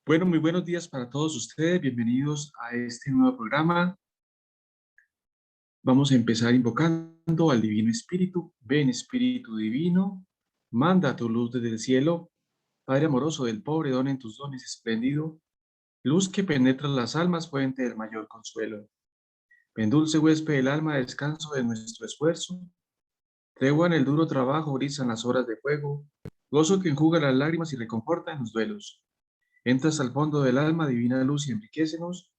Bueno, muy buenos días para todos ustedes. Bienvenidos a este nuevo programa. Vamos a empezar invocando al Divino Espíritu. Ven, Espíritu Divino, manda tu luz desde el cielo. Padre amoroso del pobre, dona en tus dones espléndido, luz que penetra las almas, fuente del mayor consuelo. Ven, dulce huésped del alma, descanso de nuestro esfuerzo. Tregua en el duro trabajo, brisa en las horas de fuego. Gozo que enjuga las lágrimas y reconforta en los duelos. Entras al fondo del alma, divina luz, y enriquécenos.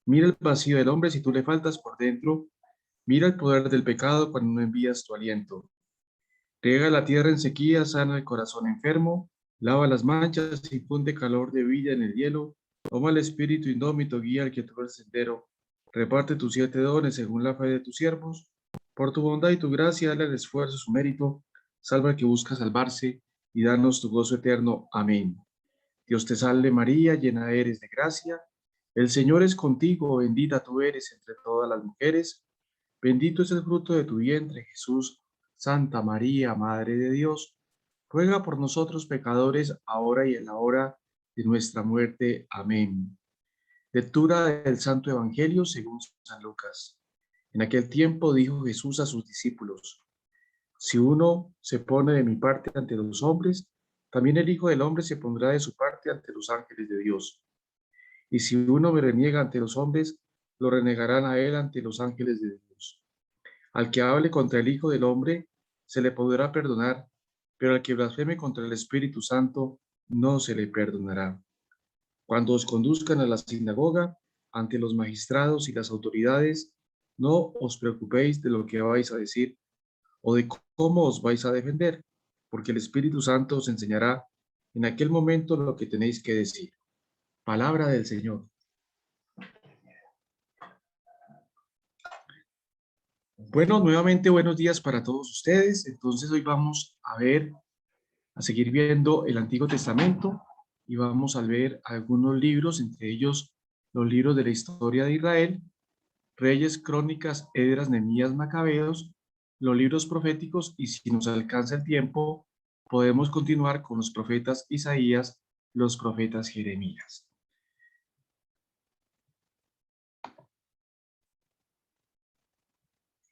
Mira el vacío del hombre si tú le faltas por dentro. Mira el poder del pecado cuando no envías tu aliento. Riega la tierra en sequía, sana el corazón enfermo, lava las manchas, infunde calor de vida en el hielo. Toma el espíritu indómito, guía al que todo el sendero. Reparte tus 7 dones según la fe de tus siervos. Por tu bondad y tu gracia, dale al esfuerzo su mérito. Salva al que busca salvarse y danos tu gozo eterno. Amén. Dios te salve María, llena eres de gracia. El Señor es contigo, bendita tú eres entre todas las mujeres. Bendito es el fruto de tu vientre, Jesús. Santa María, Madre de Dios, ruega por nosotros pecadores, ahora y en la hora de nuestra muerte. Amén. Lectura del Santo Evangelio según San Lucas. En aquel tiempo dijo Jesús a sus discípulos: Si uno se pone de mi parte ante los hombres, también el Hijo del Hombre se pondrá de su parte ante los ángeles de Dios. Y si uno me reniega ante los hombres, lo renegarán a él ante los ángeles de Dios. Al que hable contra el Hijo del Hombre, se le podrá perdonar, pero al que blasfeme contra el Espíritu Santo, no se le perdonará. Cuando os conduzcan a la sinagoga, ante los magistrados y las autoridades, no os preocupéis de lo que vais a decir o de cómo os vais a defender, porque el Espíritu Santo os enseñará en aquel momento lo que tenéis que decir. Palabra del Señor. Bueno, nuevamente buenos días para todos ustedes. Entonces hoy vamos a seguir viendo el Antiguo Testamento y vamos a ver algunos libros, entre ellos los libros de la historia de Israel, Reyes, Crónicas, Esdras, Nehemías, Macabeos, los libros proféticos, y si nos alcanza el tiempo, podemos continuar con los profetas Isaías, los profetas Jeremías.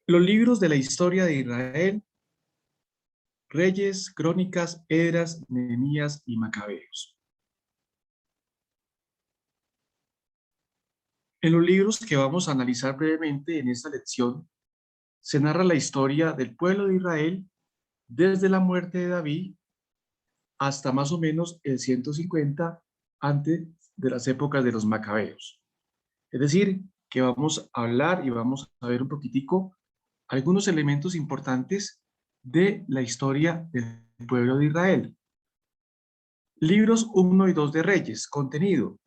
Los libros de la historia de Israel: Reyes, Crónicas, Esdras, Nehemías y Macabeos. En los libros que vamos a analizar brevemente en esta lección, se narra la historia del pueblo de Israel desde la muerte de David hasta más o menos el 150 antes de las épocas de los Macabeos. Es decir, que vamos a hablar y vamos a ver un poquitico algunos elementos importantes de la historia del pueblo de Israel. Libros 1 y 2 de Reyes. Contenido: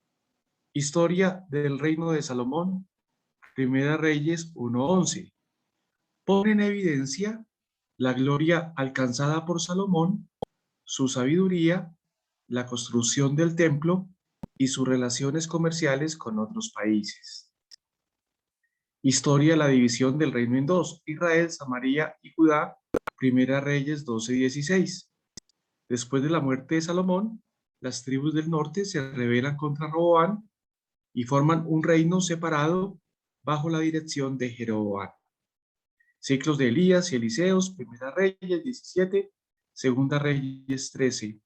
historia del reino de Salomón. Primera Reyes 1:11. Pone en evidencia la gloria alcanzada por Salomón, su sabiduría, la construcción del templo y sus relaciones comerciales con otros países. Historia de la división del reino en dos: Israel, Samaria y Judá. Primera Reyes 12:16. Después de la muerte de Salomón, las tribus del norte se rebelan contra Roboam y forman un reino separado bajo la dirección de Jeroboam. Ciclos de Elías y Eliseos. Primera Reyes 17, Segunda Reyes 13.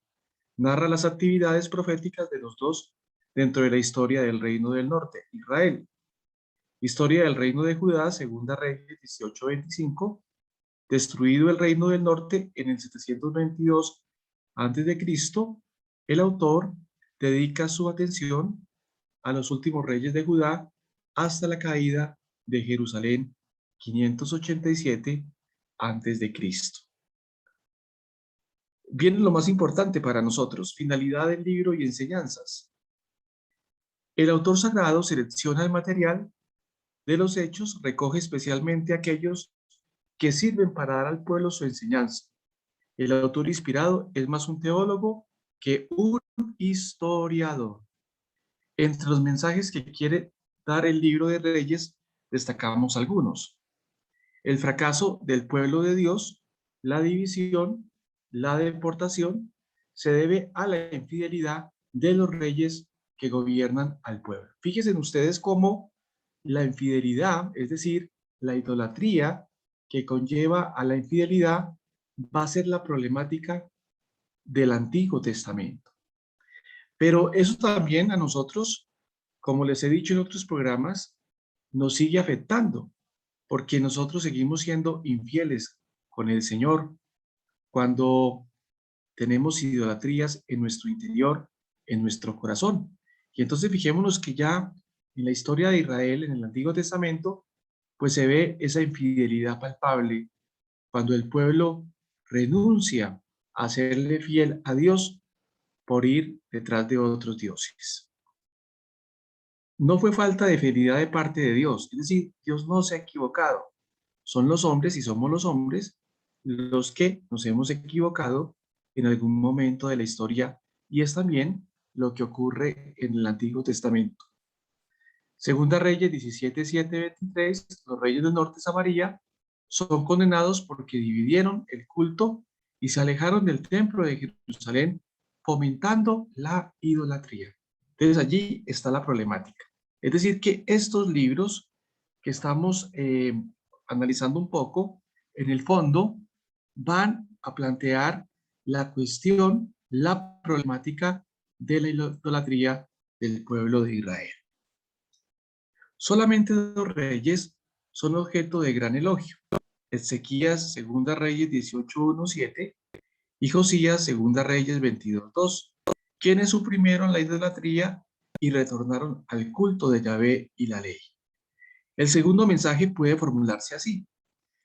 Narra las actividades proféticas de los dos dentro de la historia del reino del norte, Israel. Historia del reino de Judá. Segunda Reyes 18:25. Destruido el reino del norte en el 722 a.C., el autor dedica su atención a los últimos reyes de Judá hasta la caída de Jerusalén 587 a.C. Viene lo más importante para nosotros: finalidad del libro y enseñanzas. El autor sagrado selecciona el material de los hechos, recoge especialmente aquellos que sirven para dar al pueblo su enseñanza. El autor inspirado es más un teólogo que un historiador. Entre los mensajes que quiere dar el libro de Reyes, destacamos algunos: el fracaso del pueblo de Dios, la división, la deportación, se debe a la infidelidad de los reyes que gobiernan al pueblo. Fíjense ustedes cómo la infidelidad, es decir, la idolatría que conlleva a la infidelidad, va a ser la problemática del Antiguo Testamento. Pero eso también a nosotros, como les he dicho en otros programas, nos sigue afectando, porque nosotros seguimos siendo infieles con el Señor cuando tenemos idolatrías en nuestro interior, en nuestro corazón. Y entonces fijémonos que ya en la historia de Israel, en el Antiguo Testamento, pues se ve esa infidelidad palpable cuando el pueblo renuncia a serle fiel a Dios por ir detrás de otros dioses. No fue falta de fidelidad de parte de Dios, es decir, Dios no se ha equivocado. Son los hombres y somos los hombres los que nos hemos equivocado en algún momento de la historia, y es también lo que ocurre en el Antiguo Testamento. Segunda Reyes 17, 7, 23, los reyes del norte de Samaria son condenados porque dividieron el culto y se alejaron del templo de Jerusalén, fomentando la idolatría. Entonces allí está la problemática. Es decir, que estos libros que estamos analizando un poco, en el fondo van a plantear la cuestión, la problemática de la idolatría del pueblo de Israel. Solamente dos reyes son objeto de gran elogio: Ezequías, Segunda Reyes 18:1-7, y Josías, Segunda Reyes 22:2, quienes suprimieron la idolatría y retornaron al culto de Yahvé y la ley. El segundo mensaje puede formularse así: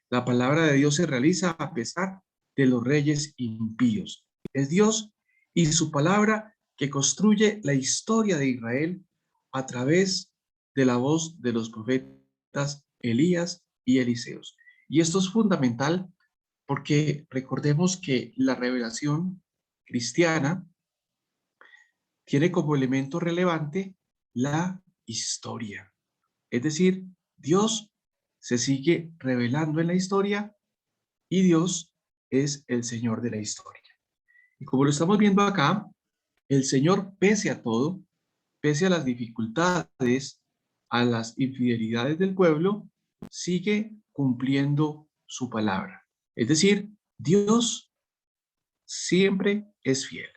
la palabra de Dios se realiza a pesar de los reyes impíos. Es Dios y su palabra que construye la historia de Israel a través de la voz de los profetas Elías y Eliseos. Y esto es fundamental porque recordemos que la revelación cristiana tiene como elemento relevante la historia. Es decir, Dios se sigue revelando en la historia y Dios es el Señor de la historia. Y como lo estamos viendo acá, el Señor, pese a todo, pese a las dificultades, a las infidelidades del pueblo, sigue cumpliendo su palabra. Es decir, Dios siempre es fiel.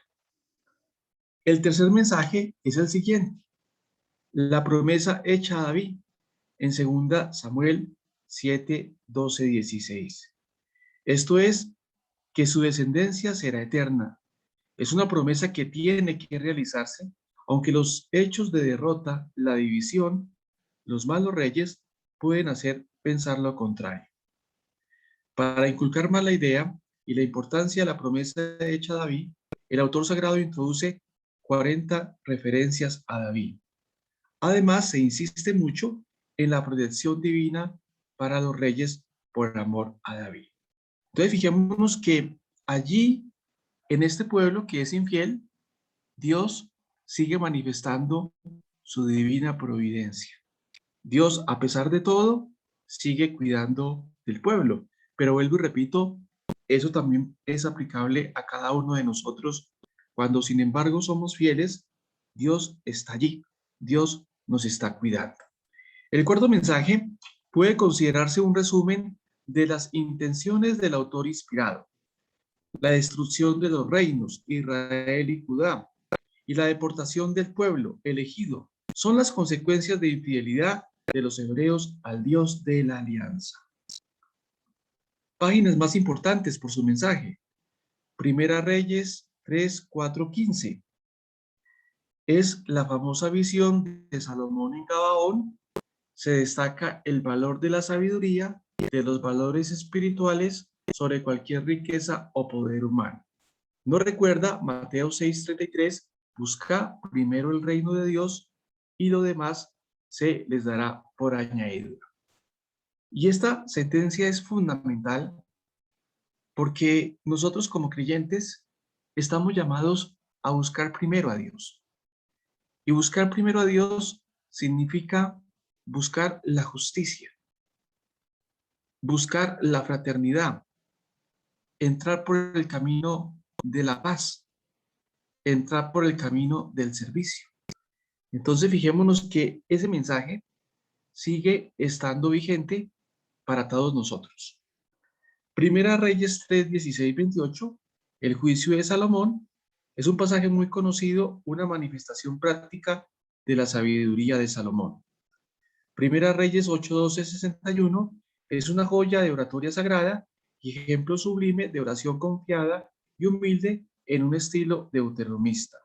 El tercer mensaje es el siguiente: la promesa hecha a David en 2 Samuel 7, 12, 16. Esto es, que su descendencia será eterna. Es una promesa que tiene que realizarse, aunque los hechos de derrota, la división, los malos reyes pueden hacer pensar lo contrario. Para inculcar más la idea y la importancia de la promesa hecha a David, el autor sagrado introduce 40 referencias a David. Además, se insiste mucho en la protección divina para los reyes por amor a David. Entonces, fijémonos que allí, en este pueblo que es infiel, Dios sigue manifestando su divina providencia. Dios, a pesar de todo, sigue cuidando del pueblo. Pero vuelvo y repito, eso también es aplicable a cada uno de nosotros. Cuando, sin embargo, somos fieles, Dios está allí. Dios nos está cuidando. El cuarto mensaje puede considerarse un resumen de las intenciones del autor inspirado: la destrucción de los reinos, Israel y Judá, y la deportación del pueblo elegido, son las consecuencias de infidelidad de los hebreos al Dios de la alianza. Páginas más importantes por su mensaje: Primera Reyes 3, 4, 15. Es la famosa visión de Salomón en Gabaón. Se destaca el valor de la sabiduría, de los valores espirituales sobre cualquier riqueza o poder humano. ¿No recuerda Mateo 6:33? Busca primero el reino de Dios y lo demás se les dará por añadidura. Y esta sentencia es fundamental porque nosotros como creyentes estamos llamados a buscar primero a Dios. Y buscar primero a Dios significa buscar la justicia, buscar la fraternidad, entrar por el camino de la paz, entrar por el camino del servicio. Entonces, fijémonos que ese mensaje sigue estando vigente para todos nosotros. Primera Reyes 3, 16, 28, el juicio de Salomón, es un pasaje muy conocido, una manifestación práctica de la sabiduría de Salomón. Primera Reyes 8, 12, 61, es una joya de oratoria sagrada y ejemplo sublime de oración confiada y humilde en un estilo deuteronomista.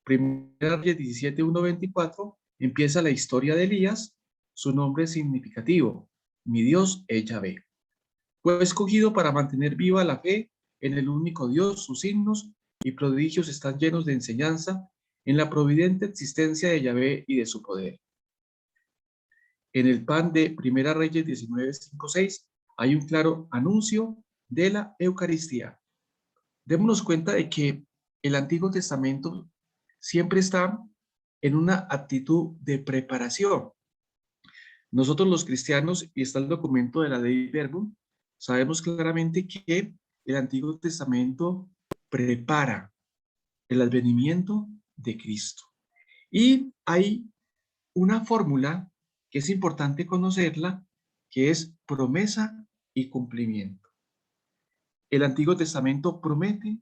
Primera Reyes 17, 1, 24, empieza la historia de Elías, su nombre es significativo, mi Dios es Yahvé. Fue escogido para mantener viva la fe en el único Dios, sus signos y prodigios están llenos de enseñanza en la providente existencia de Yahvé y de su poder. En el pan de Primera Reyes 19, 5, 6 hay un claro anuncio de la Eucaristía. Démonos cuenta de que el Antiguo Testamento siempre está en una actitud de preparación. Nosotros los cristianos, y está el documento de la Dei Verbum, sabemos claramente que el Antiguo Testamento prepara el advenimiento de Cristo. Y hay una fórmula que es importante conocerla, que es promesa y cumplimiento. El Antiguo Testamento promete,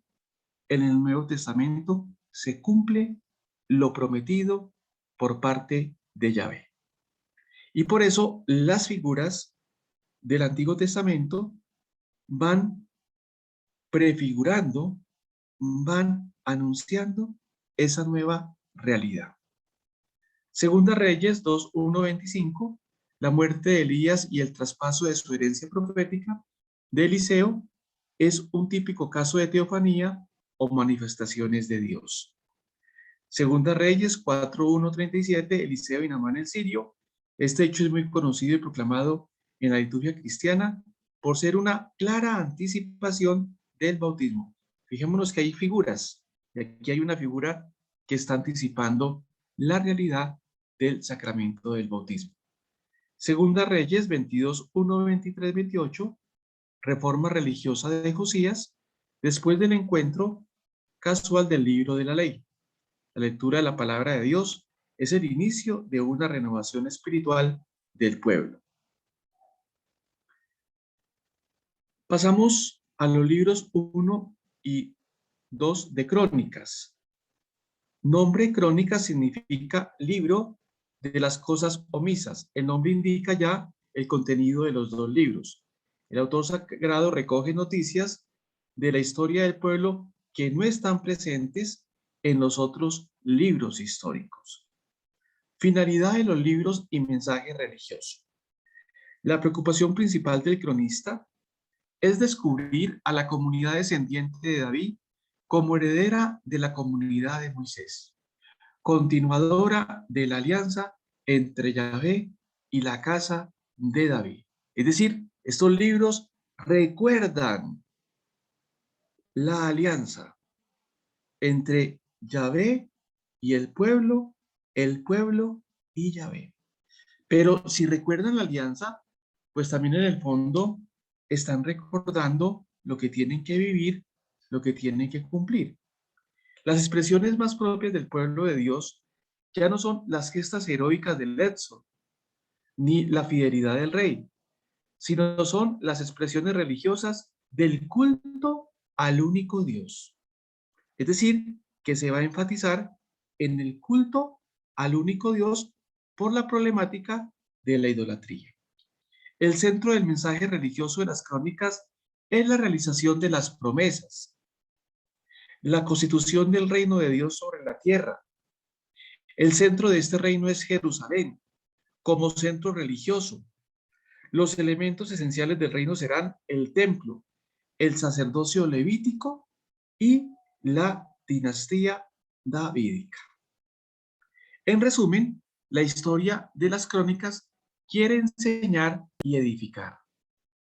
en el Nuevo Testamento se cumple lo prometido por parte de Yahvé. Y por eso las figuras del Antiguo Testamento van prefigurando, van anunciando esa nueva realidad. Segunda Reyes 2, 1, 25, la muerte de Elías y el traspaso de su herencia profética de Eliseo es un típico caso de teofanía o manifestaciones de Dios. Segunda Reyes 4, 1, 37, Eliseo y Naamán el sirio. Este hecho es muy conocido y proclamado en la liturgia cristiana por ser una clara anticipación del bautismo. Fijémonos que hay figuras, y aquí hay una figura que está anticipando la realidad del sacramento del bautismo. Segunda Reyes 22, 1, 23, 28, reforma religiosa de Josías, después del encuentro casual del libro de la ley. La lectura de la palabra de Dios es el inicio de una renovación espiritual del pueblo. Pasamos a los libros 1 y 2 de Crónicas. Nombre Crónica significa libro de las cosas omisas. El nombre indica ya el contenido de los dos libros. El autor sagrado recoge noticias de la historia del pueblo que no están presentes en los otros libros históricos. Finalidad de los libros y mensaje religioso. La preocupación principal del cronista es descubrir a la comunidad descendiente de David como heredera de la comunidad de Moisés, continuadora de la alianza entre Yahvé y la casa de David. Es decir, estos libros recuerdan la alianza entre Yahvé y el pueblo y Yahvé. Pero si recuerdan la alianza, pues también en el fondo están recordando lo que tienen que vivir, lo que tienen que cumplir. Las expresiones más propias del pueblo de Dios ya no son las gestas heroicas del Éxodo, ni la fidelidad del rey, sino son las expresiones religiosas del culto al único Dios. Es decir, que se va a enfatizar en el culto al único Dios por la problemática de la idolatría. El centro del mensaje religioso de las crónicas es la realización de las promesas, la constitución del reino de Dios sobre la tierra. El centro de este reino es Jerusalén, como centro religioso. Los elementos esenciales del reino serán el templo, el sacerdocio levítico y la dinastía davídica. En resumen, la historia de las crónicas quiere enseñar y edificar.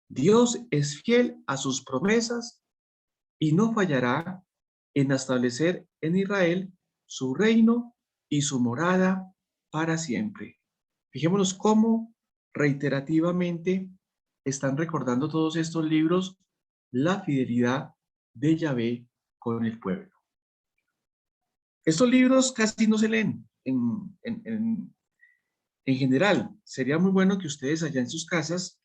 Dios es fiel a sus promesas y no fallará en establecer en Israel su reino y su morada para siempre. Fijémonos cómo reiterativamente están recordando todos estos libros la fidelidad de Yahvé con el pueblo. Estos libros casi no se leen en general, sería muy bueno que ustedes allá en sus casas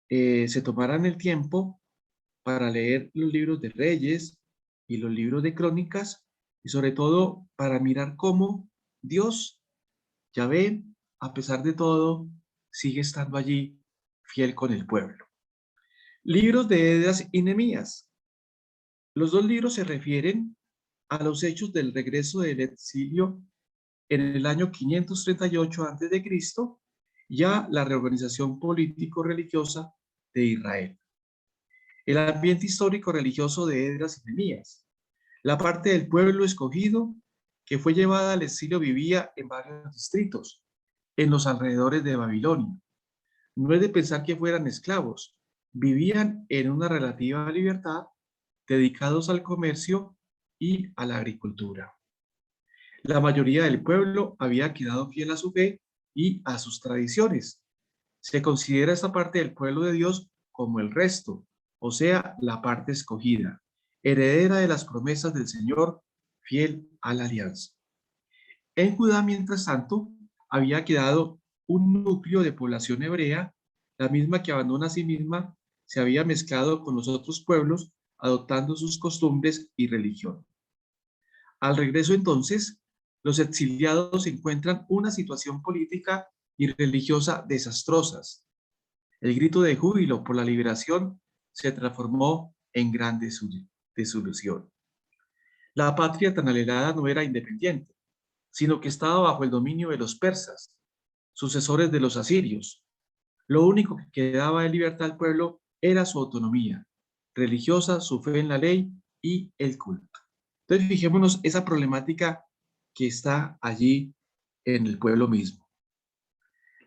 se tomaran el tiempo para leer los libros de Reyes y los libros de Crónicas, y sobre todo para mirar cómo Dios, Yahvé, a pesar de todo, sigue estando allí fiel con el pueblo. Libros de Esdras y Nehemías. Los dos libros se refieren a los hechos del regreso del exilio en el año 538 a.C. y a la reorganización político-religiosa de Israel. El ambiente histórico-religioso de Esdras y Nehemías. La parte del pueblo escogido que fue llevada al exilio vivía en varios distritos, en los alrededores de Babilonia. No es de pensar que fueran esclavos, vivían en una relativa libertad, dedicados al comercio y a la agricultura. La mayoría del pueblo había quedado fiel a su fe y a sus tradiciones. Se considera esta parte del pueblo de Dios como el resto, o sea, la parte escogida, heredera de las promesas del Señor, fiel a la alianza. En Judá, mientras tanto, había quedado un núcleo de población hebrea, la misma que abandona a sí misma, se había mezclado con los otros pueblos, adoptando sus costumbres y religión. Al regreso entonces, los exiliados encuentran una situación política y religiosa desastrosas. El grito de júbilo por la liberación se transformó en gran desilusión. La patria tan anhelada no era independiente, sino que estaba bajo el dominio de los persas, sucesores de los asirios. Lo único que quedaba de libertad al pueblo era su autonomía religiosa, su fe en la ley y el culto. Entonces, fijémonos esa problemática que está allí en el pueblo mismo.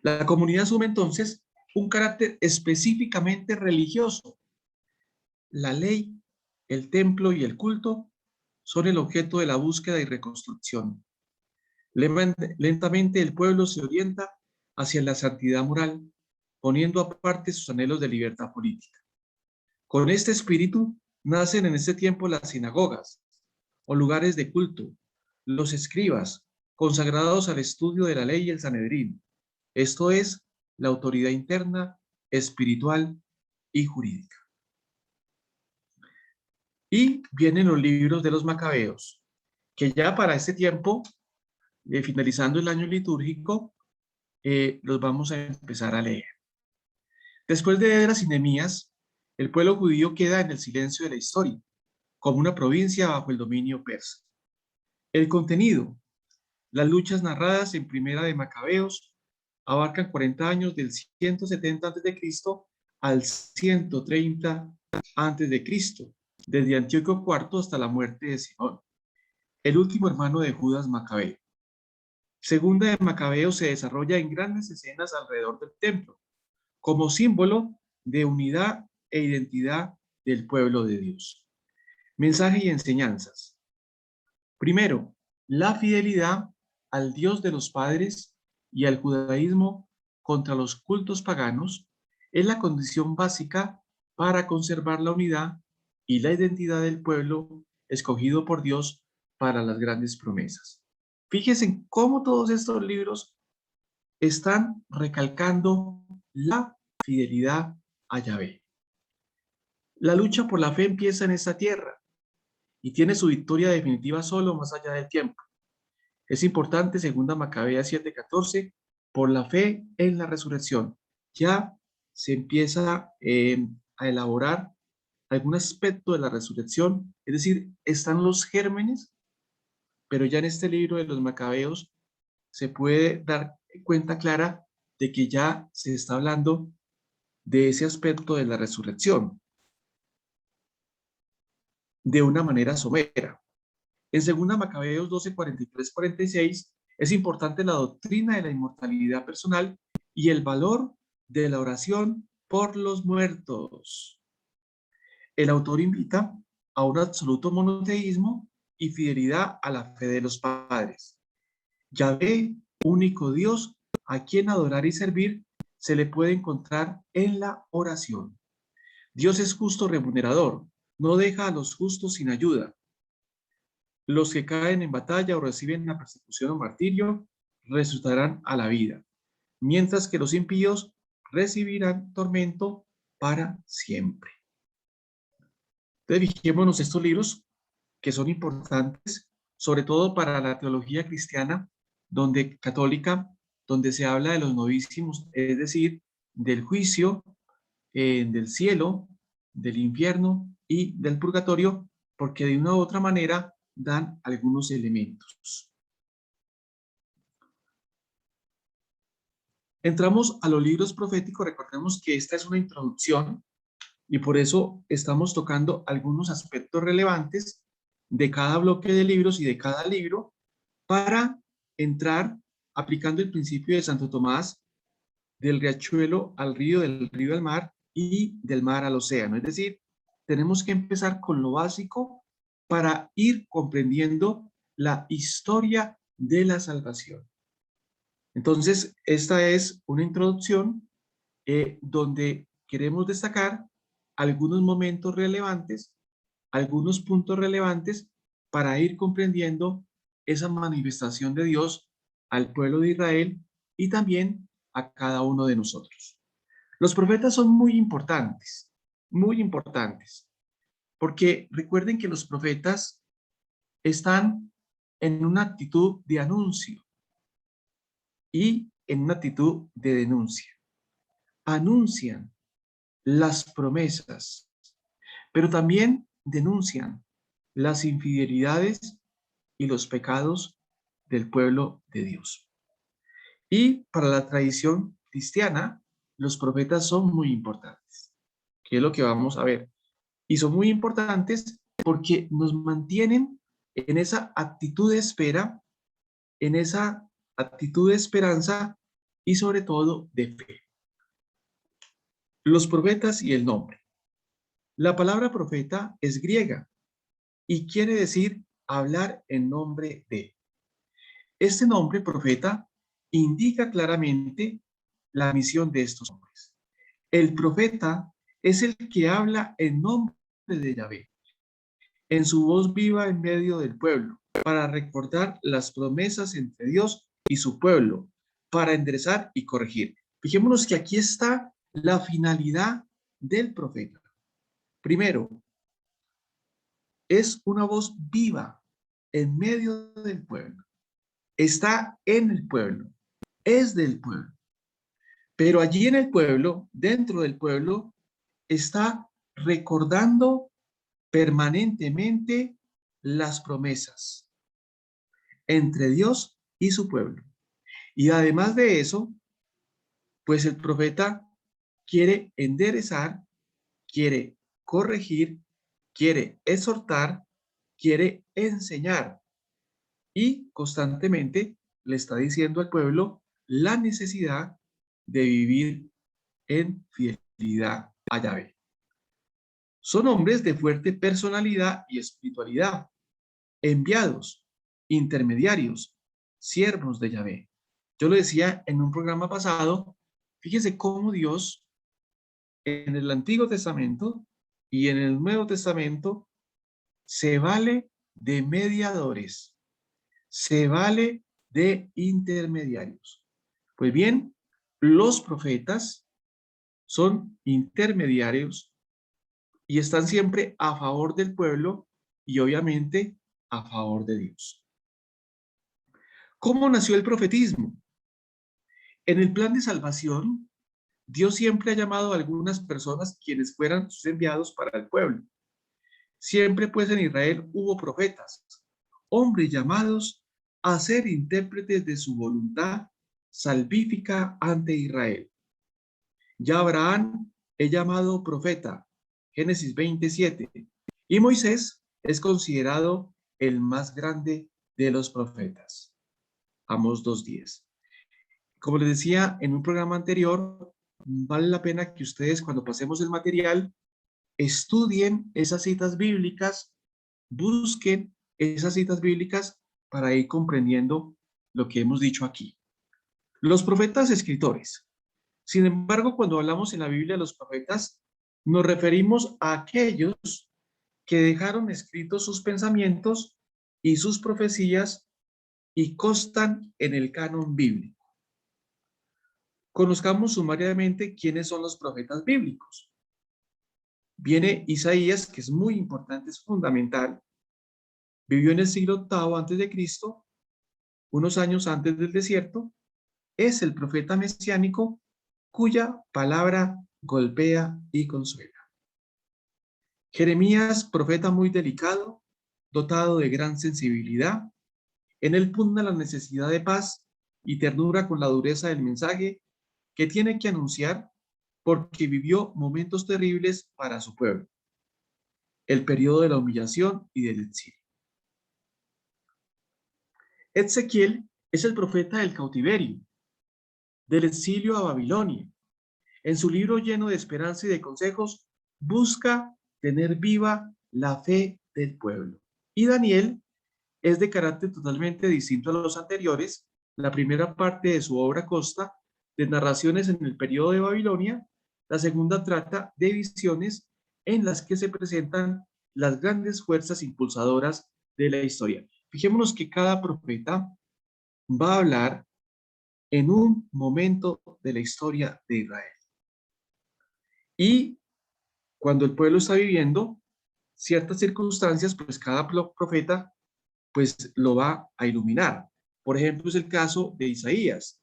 La comunidad asume entonces un carácter específicamente religioso. La ley, el templo y el culto son el objeto de la búsqueda y reconstrucción. Lentamente el pueblo se orienta hacia la santidad moral, poniendo aparte sus anhelos de libertad política. Con este espíritu nacen en este tiempo las sinagogas o lugares de culto, los escribas, consagrados al estudio de la ley y el Sanedrín, esto es, la autoridad interna, espiritual y jurídica. Y vienen los libros de los Macabeos, que ya para este tiempo, finalizando el año litúrgico, los vamos a empezar a leer. Después de Esdras y Nehemías, el pueblo judío queda en el silencio de la historia, como una provincia bajo el dominio persa. El contenido, las luchas narradas en Primera de Macabeos, abarcan 40 años del 170 a.C. al 130 a.C., desde Antíoco IV hasta la muerte de Simón, el último hermano de Judas Macabeo. Segunda de Macabeos se desarrolla en grandes escenas alrededor del templo, como símbolo de unidad e identidad del pueblo de Dios. Mensaje y enseñanzas. Primero, la fidelidad al Dios de los padres y al judaísmo contra los cultos paganos es la condición básica para conservar la unidad y la identidad del pueblo escogido por Dios para las grandes promesas. Fíjense en cómo todos estos libros están recalcando la fidelidad a Yahvé. La lucha por la fe empieza en esta tierra y tiene su victoria definitiva solo más allá del tiempo. Es importante, segunda Macabeas 7:14, por la fe en la resurrección. Ya se empieza a elaborar algún aspecto de la resurrección, es decir, están los gérmenes, pero ya en este libro de los Macabeos se puede dar cuenta clara de que ya se está hablando de ese aspecto de la resurrección de una manera somera. En segunda Macabeos 12, 43, 46 es importante la doctrina de la inmortalidad personal y el valor de la oración por los muertos. El autor invita a un absoluto monoteísmo y fidelidad a la fe de los padres. Yahvé, único Dios, a quien adorar y servir, se le puede encontrar en la oración. Dios es justo remunerador, no deja a los justos sin ayuda. Los que caen en batalla o reciben la persecución o martirio resucitarán a la vida, mientras que los impíos recibirán tormento para siempre. Entonces, fijémonos estos libros que son importantes, sobre todo para la teología cristiana, católica, donde se habla de los novísimos, es decir, del juicio, del cielo, del infierno y del purgatorio, porque de una u otra manera dan algunos elementos. Entramos a los libros proféticos. Recordemos que esta es una introducción y por eso estamos tocando algunos aspectos relevantes de cada bloque de libros y de cada libro para entrar aplicando el principio de Santo Tomás, del riachuelo al río, del río al mar y del mar al océano. Es decir, tenemos que empezar con lo básico para ir comprendiendo la historia de la salvación. Entonces, esta es una introducción donde queremos destacar algunos momentos relevantes, algunos puntos relevantes para ir comprendiendo esa manifestación de Dios al pueblo de Israel y también a cada uno de nosotros. Los profetas son muy importantes, porque recuerden que los profetas están en una actitud de anuncio y en una actitud de denuncia. Anuncian las promesas, pero también denuncian las infidelidades y los pecados del pueblo de Dios. Y para la tradición cristiana, los profetas son muy importantes, que es lo que vamos a ver. Y son muy importantes porque nos mantienen en esa actitud de espera, en esa actitud de esperanza y sobre todo de fe. Los profetas y el nombre. La palabra profeta es griega y quiere decir hablar en nombre de. Este nombre, profeta, indica claramente la misión de estos hombres. El profeta es el que habla en nombre de Yahvé, en su voz viva en medio del pueblo, para recordar las promesas entre Dios y su pueblo, para enderezar y corregir. Fijémonos que aquí está la finalidad del profeta. Primero, es una voz viva en medio del pueblo. Está en el pueblo, es del pueblo. Pero allí en el pueblo, dentro del pueblo, está recordando permanentemente las promesas entre Dios y su pueblo. Y además de eso, pues el profeta quiere enderezar, quiere corregir, quiere exhortar, quiere enseñar y constantemente le está diciendo al pueblo la necesidad de vivir en fidelidad a Yahvé. Son hombres de fuerte personalidad y espiritualidad, enviados, intermediarios, siervos de Yahvé. Yo lo decía en un programa pasado, fíjese cómo Dios en el Antiguo Testamento y en el Nuevo Testamento se vale de mediadores, se vale de intermediarios. Pues bien, los profetas son intermediarios y están siempre a favor del pueblo y obviamente a favor de Dios. ¿Cómo nació el profetismo? En el plan de salvación, Dios siempre ha llamado a algunas personas quienes fueran sus enviados para el pueblo. Siempre pues en Israel hubo profetas, hombres llamados a ser intérpretes de su voluntad salvífica ante Israel. Ya Abraham es llamado profeta, Génesis 27, y Moisés es considerado el más grande de los profetas, Amós 2:10. Como les decía en un programa anterior, vale la pena que ustedes cuando pasemos el material estudien esas citas bíblicas, busquen esas citas bíblicas para ir comprendiendo lo que hemos dicho aquí. Los profetas escritores. Sin embargo, cuando hablamos en la Biblia de los profetas, nos referimos a aquellos que dejaron escritos sus pensamientos y sus profecías y constan en el canon bíblico. Conozcamos sumariamente quiénes son los profetas bíblicos. Viene Isaías, que es muy importante, es fundamental. Vivió en el siglo VIII antes de Cristo, unos años antes del desierto. Es el profeta mesiánico cuya palabra golpea y consuela. Jeremías, profeta muy delicado, dotado de gran sensibilidad. En él pugna la necesidad de paz y ternura con la dureza del mensaje que tiene que anunciar porque vivió momentos terribles para su pueblo. El periodo de la humillación y del exilio. Ezequiel es el profeta del cautiverio, del exilio a Babilonia. En su libro lleno de esperanza y de consejos, busca tener viva la fe del pueblo. Y Daniel es de carácter totalmente distinto a los anteriores. La primera parte de su obra consta de narraciones en el periodo de Babilonia. La segunda trata de visiones en las que se presentan las grandes fuerzas impulsadoras de la historia. Fijémonos que cada profeta va a hablar en un momento de la historia de Israel. Y cuando el pueblo está viviendo ciertas circunstancias, pues cada profeta pues lo va a iluminar. Por ejemplo, es el caso de Isaías,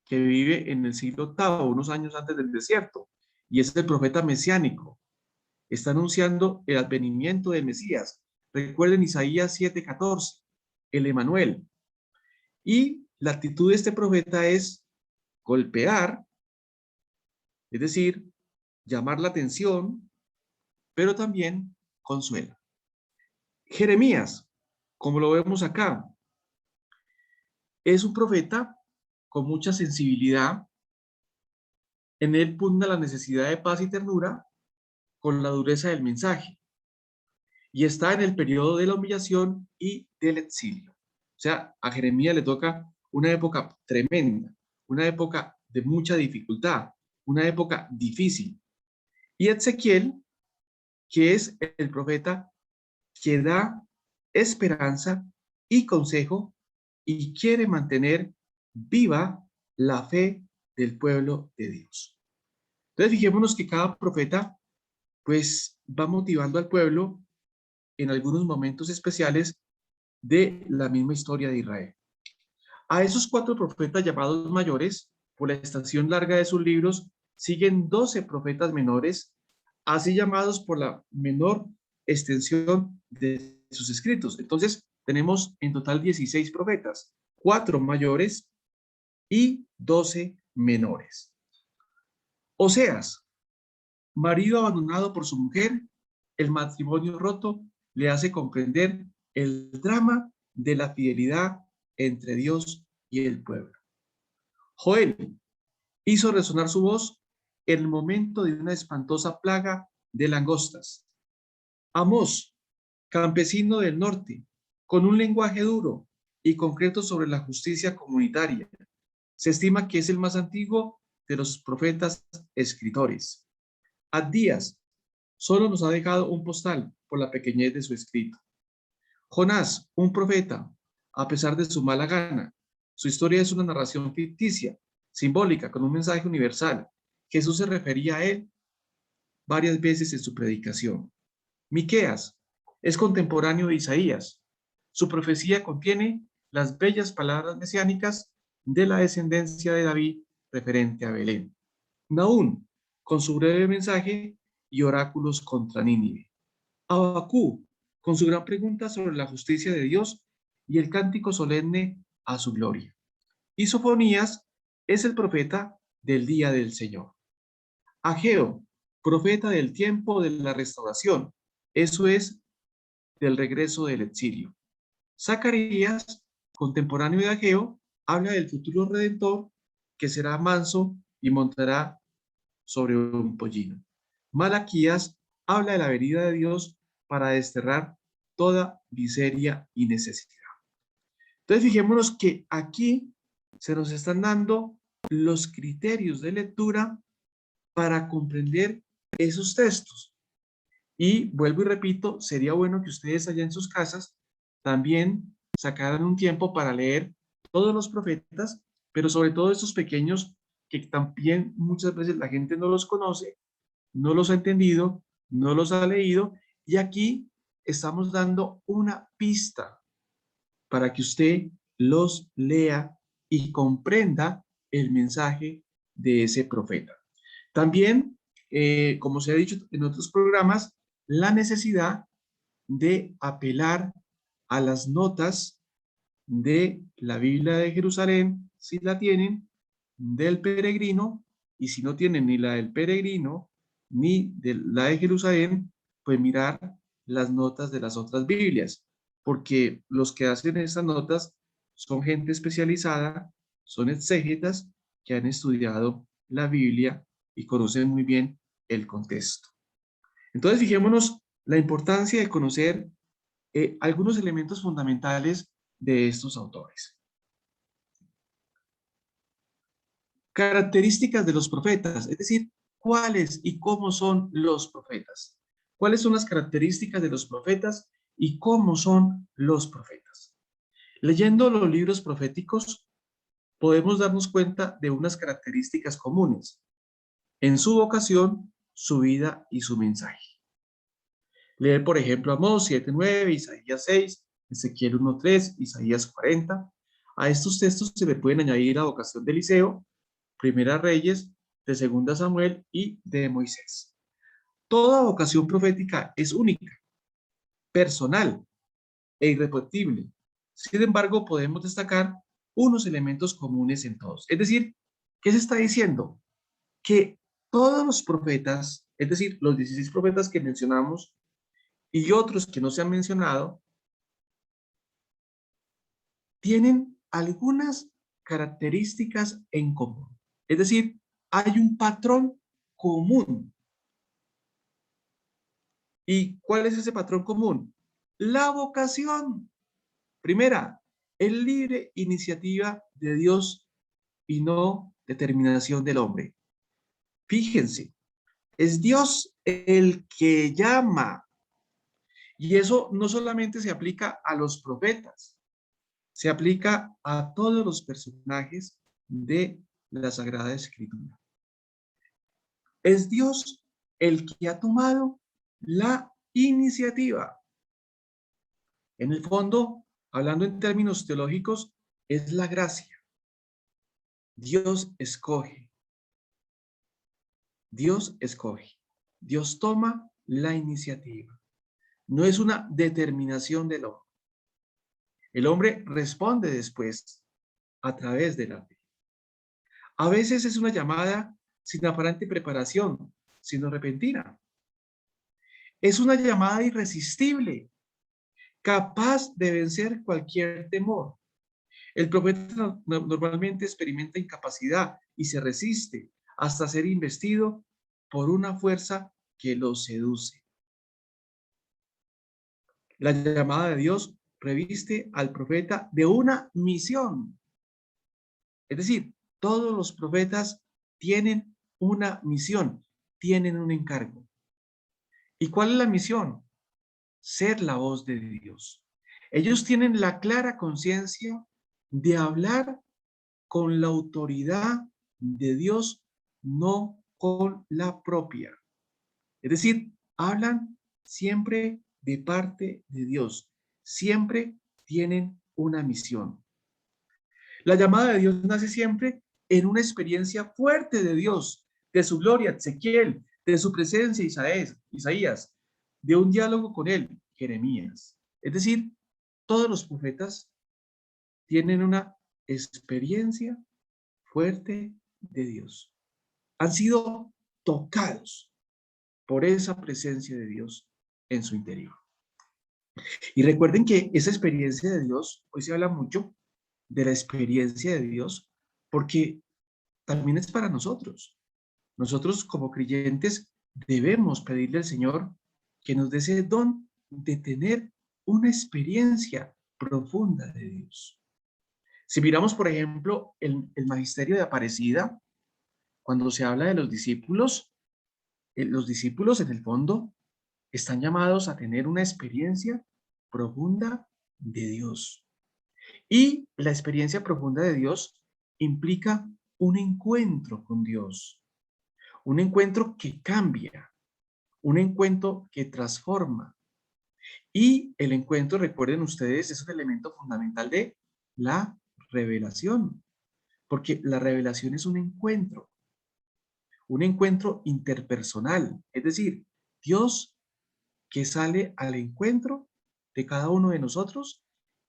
que vive en el siglo VIII, unos años antes del desierto, y es el profeta mesiánico. Está anunciando el advenimiento del Mesías. Recuerden Isaías 7:14, el Emanuel. Y la actitud de este profeta es golpear, es decir, llamar la atención, pero también consuela. Jeremías, como lo vemos acá, es un profeta con mucha sensibilidad. En él pugna la necesidad de paz y ternura con la dureza del mensaje. Y está en el periodo de la humillación y del exilio. O sea, a Jeremías le toca una época tremenda, una época de mucha dificultad, una época difícil. Y Ezequiel, que es el profeta que da esperanza y consejo y quiere mantener viva la fe del pueblo de Dios. Entonces, fijémonos que cada profeta pues va motivando al pueblo en algunos momentos especiales de la misma historia de Israel. A esos 4 profetas llamados mayores, por la estación larga de sus libros, siguen 12 profetas menores, así llamados por la menor extensión de sus escritos. Entonces, tenemos en total 16 profetas, 4 mayores y 12 menores. Oseas, marido abandonado por su mujer, el matrimonio roto le hace comprender el drama de la fidelidad entre Dios y el pueblo. Joel hizo resonar su voz en el momento de una espantosa plaga de langostas. Amós, campesino del norte, con un lenguaje duro y concreto sobre la justicia comunitaria. Se estima que es el más antiguo de los profetas escritores. Abdías solo nos ha dejado un postal por la pequeñez de su escrito. Jonás, un profeta, a pesar de su mala gana. Su historia es una narración ficticia, simbólica, con un mensaje universal. Jesús se refería a él varias veces en su predicación. Miqueas es contemporáneo de Isaías. Su profecía contiene las bellas palabras mesiánicas de la descendencia de David referente a Belén. Nahum, con su breve mensaje y oráculos contra Nínive. Abacú, con su gran pregunta sobre la justicia de Dios y el cántico solemne a su gloria. Y Sofonías es el profeta del día del Señor. Ageo, profeta del tiempo de la restauración, eso es, del regreso del exilio. Zacarías, contemporáneo de Ageo, habla del futuro redentor que será manso y montará sobre un pollino. Malaquías habla de la venida de Dios para desterrar toda miseria y necesidad. Entonces, fijémonos que aquí se nos están dando los criterios de lectura para comprender esos textos. Y vuelvo y repito, sería bueno que ustedes allá en sus casas también sacaran un tiempo para leer todos los profetas, pero sobre todo estos pequeños que también muchas veces la gente no los conoce, no los ha entendido, no los ha leído, y aquí estamos dando una pista para que usted los lea y comprenda el mensaje de ese profeta. También, como se ha dicho en otros programas, la necesidad de apelar a las notas de la Biblia de Jerusalén, si la tienen, del peregrino, y si no tienen ni la del peregrino ni de la de Jerusalén, pues mirar las notas de las otras Biblias, porque los que hacen esas notas son gente especializada, son exégetas que han estudiado la Biblia y conocen muy bien el contexto. Entonces, fijémonos la importancia de conocer algunos elementos fundamentales de estos autores. Características de los profetas, es decir, cuáles y cómo son los profetas. ¿Cuáles son las características de los profetas y cómo son los profetas? Leyendo los libros proféticos, podemos darnos cuenta de unas características comunes en su vocación, su vida y su mensaje. Leer, por ejemplo, Amós 7:9, Isaías 6, Ezequiel 1:3, Isaías 40. A estos textos se le pueden añadir la vocación de Eliseo, Primera Reyes, de Segunda Samuel y de Moisés. Toda vocación profética es única, personal e irrepetible. Sin embargo, podemos destacar unos elementos comunes en todos. Es decir, ¿qué se está diciendo? Que todos los profetas, es decir, los 16 profetas que mencionamos y otros que no se han mencionado, tienen algunas características en común. Es decir, hay un patrón común. ¿Y cuál es ese patrón común? La vocación. Primera, el libre iniciativa de Dios y no determinación del hombre. Fíjense, es Dios el que llama. Y eso no solamente se aplica a los profetas, se aplica a todos los personajes de la Sagrada Escritura. Es Dios el que ha tomado la iniciativa. En el fondo, hablando en términos teológicos, es la gracia. Dios escoge. Dios escoge. Dios toma la iniciativa. No es una determinación del hombre. El hombre responde después a través de la fe. A veces es una llamada sin aparente preparación, sino repentina. Es una llamada irresistible, capaz de vencer cualquier temor. El profeta normalmente experimenta incapacidad y se resiste hasta ser investido por una fuerza que lo seduce. La llamada de Dios reviste al profeta de una misión. Es decir, todos los profetas tienen una misión, tienen un encargo. ¿Y cuál es la misión? Ser la voz de Dios. Ellos tienen la clara conciencia de hablar con la autoridad de Dios, no con la propia. Es decir, hablan siempre de parte de Dios. Siempre tienen una misión. La llamada de Dios nace siempre en una experiencia fuerte de Dios, de su gloria, Ezequiel, de su presencia, Isaías, de un diálogo con él, Jeremías. Es decir, todos los profetas tienen una experiencia fuerte de Dios. Han sido tocados por esa presencia de Dios en su interior. Y recuerden que esa experiencia de Dios, hoy se habla mucho de la experiencia de Dios, porque también es para nosotros. Nosotros como creyentes debemos pedirle al Señor que nos dé ese don de tener una experiencia profunda de Dios. Si miramos, por ejemplo, el magisterio de Aparecida, cuando se habla de los discípulos en el fondo están llamados a tener una experiencia profunda de Dios. Y la experiencia profunda de Dios implica un encuentro con Dios, un encuentro que cambia, un encuentro que transforma. Y el encuentro, recuerden ustedes, es un elemento fundamental de la revelación, porque la revelación es un encuentro interpersonal, es decir, Dios que sale al encuentro de cada uno de nosotros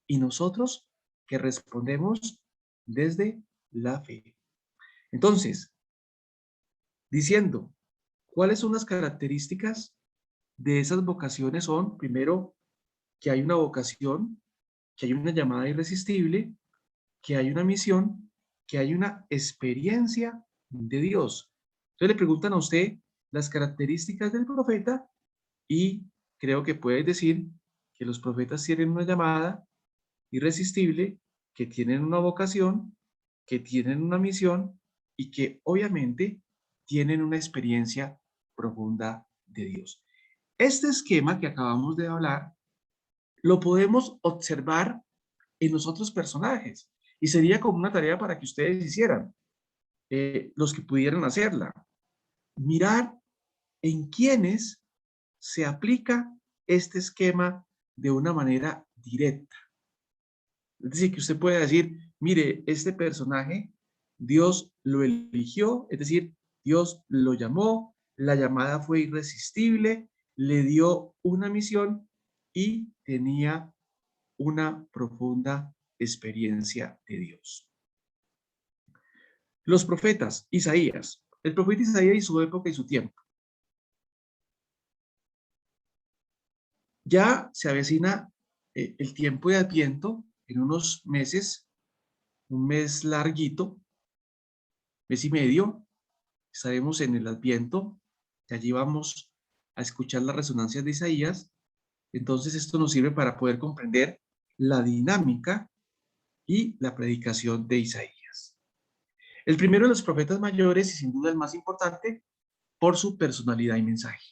y nosotros que respondemos desde la fe. Entonces, diciendo, ¿cuáles son las características de esas vocaciones? Son, primero, que hay una vocación, que hay una llamada irresistible, que hay una misión, que hay una experiencia de Dios. Entonces le preguntan a usted las características del profeta y creo que puedes decir que los profetas tienen una llamada irresistible, que tienen una vocación, que tienen una misión y que obviamente tienen una experiencia profunda de Dios. Este esquema que acabamos de hablar lo podemos observar en los otros personajes y sería como una tarea para que ustedes hicieran, los que pudieran hacerla. Mirar en quiénes se aplica este esquema de una manera directa. Es decir, que usted puede decir, mire, este personaje, Dios lo eligió, es decir, Dios lo llamó, la llamada fue irresistible, le dio una misión y tenía una profunda experiencia de Dios. Los profetas, Isaías, el profeta Isaías y su época y su tiempo. Ya se avecina el tiempo de Adviento, en unos meses, un mes larguito, mes y medio, estaremos en el Adviento, y allí vamos a escuchar las resonancias de Isaías. Entonces esto nos sirve para poder comprender la dinámica y la predicación de Isaías. El primero de los profetas mayores y sin duda el más importante por su personalidad y mensaje.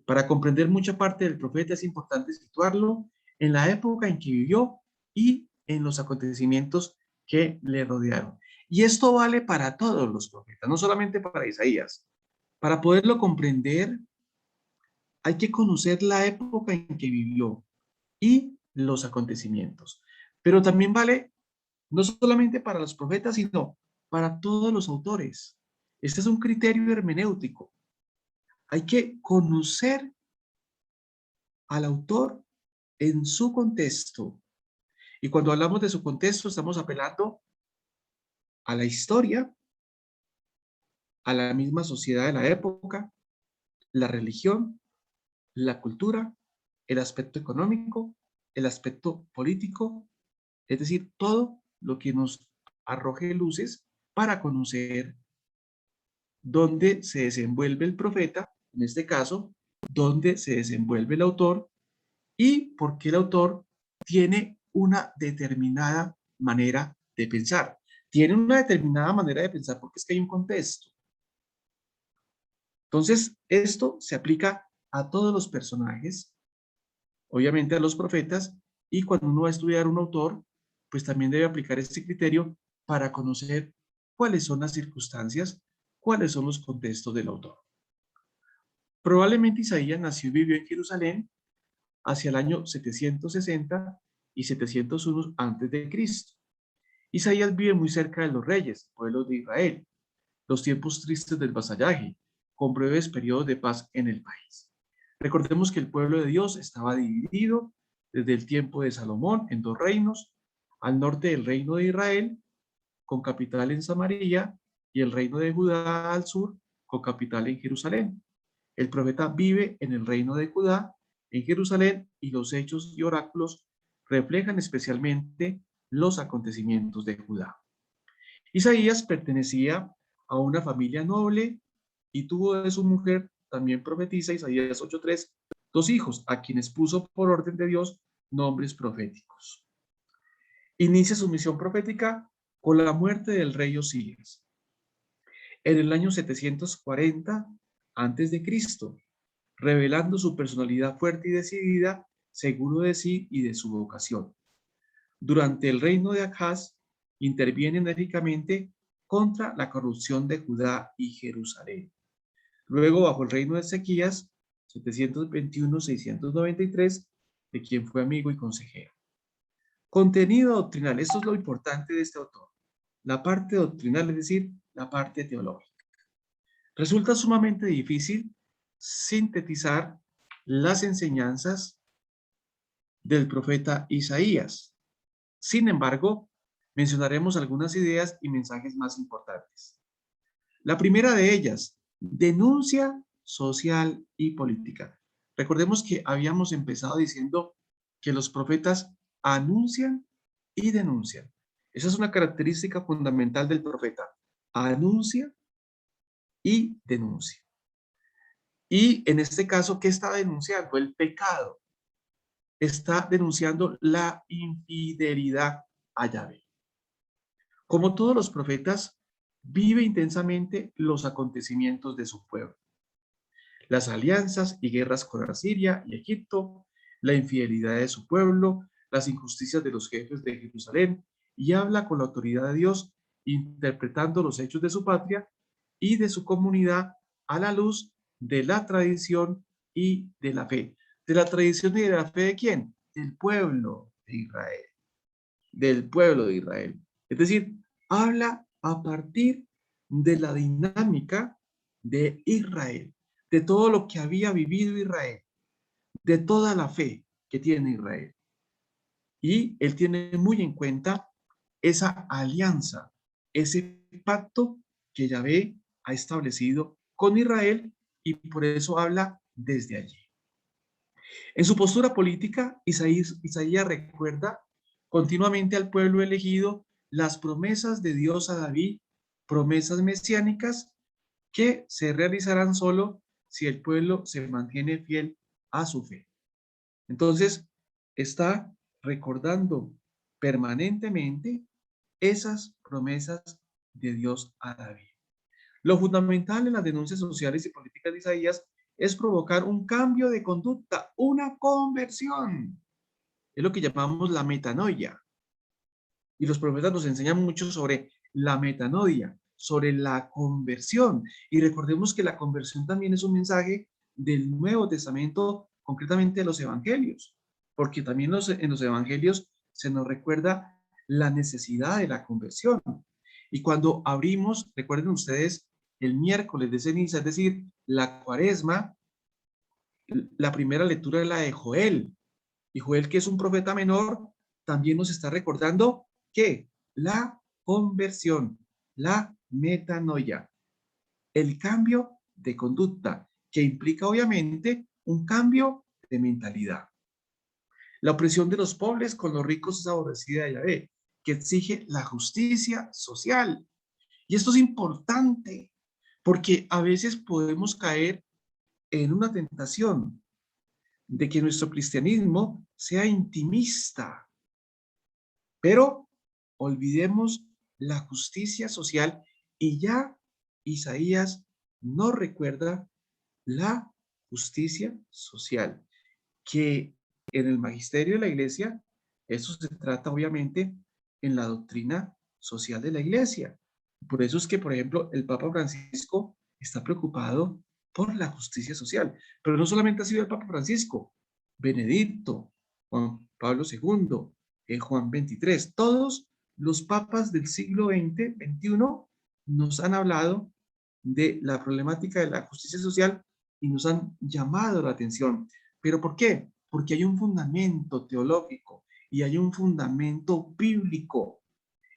Para comprender mucha parte del profeta es importante situarlo en la época en que vivió y en los acontecimientos que le rodearon. Y esto vale para todos los profetas, no solamente para Isaías. Para poderlo comprender, hay que conocer la época en que vivió y los acontecimientos. Pero también vale no solamente para los profetas, sino para todos los autores. Este es un criterio hermenéutico. Hay que conocer al autor en su contexto. Y cuando hablamos de su contexto, estamos apelando a la historia, a la misma sociedad de la época, la religión, la cultura, el aspecto económico, el aspecto político, es decir, todo lo que nos arroje luces para conocer dónde se desenvuelve el profeta, en este caso, dónde se desenvuelve el autor y por qué el autor tiene una determinada manera de pensar. Tiene una determinada manera de pensar porque es que hay un contexto. Entonces, esto se aplica a todos los personajes, obviamente a los profetas, y cuando uno va a estudiar un autor, pues también debe aplicar este criterio para conocer cuáles son las circunstancias, cuáles son los contextos del autor. Probablemente Isaías nació y vivió en Jerusalén hacia el año 760 y 701 antes de Cristo. Isaías vive muy cerca de los reyes, pueblos de Israel, los tiempos tristes del vasallaje, con breves periodos de paz en el país. Recordemos que el pueblo de Dios estaba dividido desde el tiempo de Salomón en dos reinos, al norte del reino de Israel, con capital en Samaria, y el reino de Judá al sur, con capital en Jerusalén. El profeta vive en el reino de Judá, en Jerusalén, y los hechos y oráculos reflejan especialmente los acontecimientos de Judá. Isaías pertenecía a una familia noble y tuvo de su mujer, también profetiza, Isaías 8:3, dos hijos, a quienes puso por orden de Dios nombres proféticos. Inicia su misión profética con la muerte del rey Osías. En el año 740 antes de Cristo, revelando su personalidad fuerte y decidida, seguro de sí y de su vocación. Durante el reino de Acaz, interviene enérgicamente contra la corrupción de Judá y Jerusalén. Luego, bajo el reino de Ezequías, 721-693, de quien fue amigo y consejero. Contenido doctrinal, esto es lo importante de este autor. La parte doctrinal, es decir, la parte teológica. Resulta sumamente difícil sintetizar las enseñanzas del profeta Isaías. Sin embargo, mencionaremos algunas ideas y mensajes más importantes. La primera de ellas, denuncia social y política. Recordemos que habíamos empezado diciendo que los profetas anuncian y denuncian. Esa es una característica fundamental del profeta. Anuncia y denuncia. Y en este caso, ¿qué está denunciando? El pecado. Está denunciando la infidelidad a Yahvé. Como todos los profetas, vive intensamente los acontecimientos de su pueblo. Las alianzas y guerras con Asiria y Egipto, la infidelidad de su pueblo, las injusticias de los jefes de Jerusalén, y habla con la autoridad de Dios, interpretando los hechos de su patria y de su comunidad a la luz de la tradición y de la fe. ¿De la tradición y de la fe de quién? Del pueblo de Israel. Del pueblo de Israel. Es decir, habla a partir de la dinámica de Israel, de todo lo que había vivido Israel, de toda la fe que tiene Israel. Y él tiene muy en cuenta esa alianza, ese pacto que Yahvé ha establecido con Israel y por eso habla desde allí. En su postura política, Isaías recuerda continuamente al pueblo elegido las promesas de Dios a David, promesas mesiánicas que se realizarán solo si el pueblo se mantiene fiel a su fe. Entonces, está recordando permanentemente esas promesas de Dios a David. Lo fundamental en las denuncias sociales y políticas de Isaías es provocar un cambio de conducta, una conversión. Es lo que llamamos la metanoia. Y los profetas nos enseñan mucho sobre la metanoia, sobre la conversión. Y recordemos que la conversión también es un mensaje del Nuevo Testamento, concretamente de los evangelios, porque también en los evangelios se nos recuerda la necesidad de la conversión. Y cuando abrimos, recuerden ustedes, el miércoles de ceniza, es decir, la cuaresma, la primera lectura es la de Joel. Y Joel, que es un profeta menor, también nos está recordando que la conversión, la metanoia, el cambio de conducta, que implica obviamente un cambio de mentalidad. La opresión de los pobres con los ricos es aborrecida de Yahvé, que exige la justicia social. Y esto es importante, porque a veces podemos caer en una tentación de que nuestro cristianismo sea intimista, pero olvidemos la justicia social y ya Isaías nos recuerda la justicia social, que en el magisterio de la iglesia, eso se trata obviamente en la doctrina social de la iglesia. Por eso es que, por ejemplo, el Papa Francisco está preocupado por la justicia social, pero no solamente ha sido el Papa Francisco, Benedicto, Juan Pablo II, Juan XXIII, todos los papas del siglo XX, XXI, nos han hablado de la problemática de la justicia social y nos han llamado la atención. ¿Pero por qué? Porque hay un fundamento teológico y hay un fundamento bíblico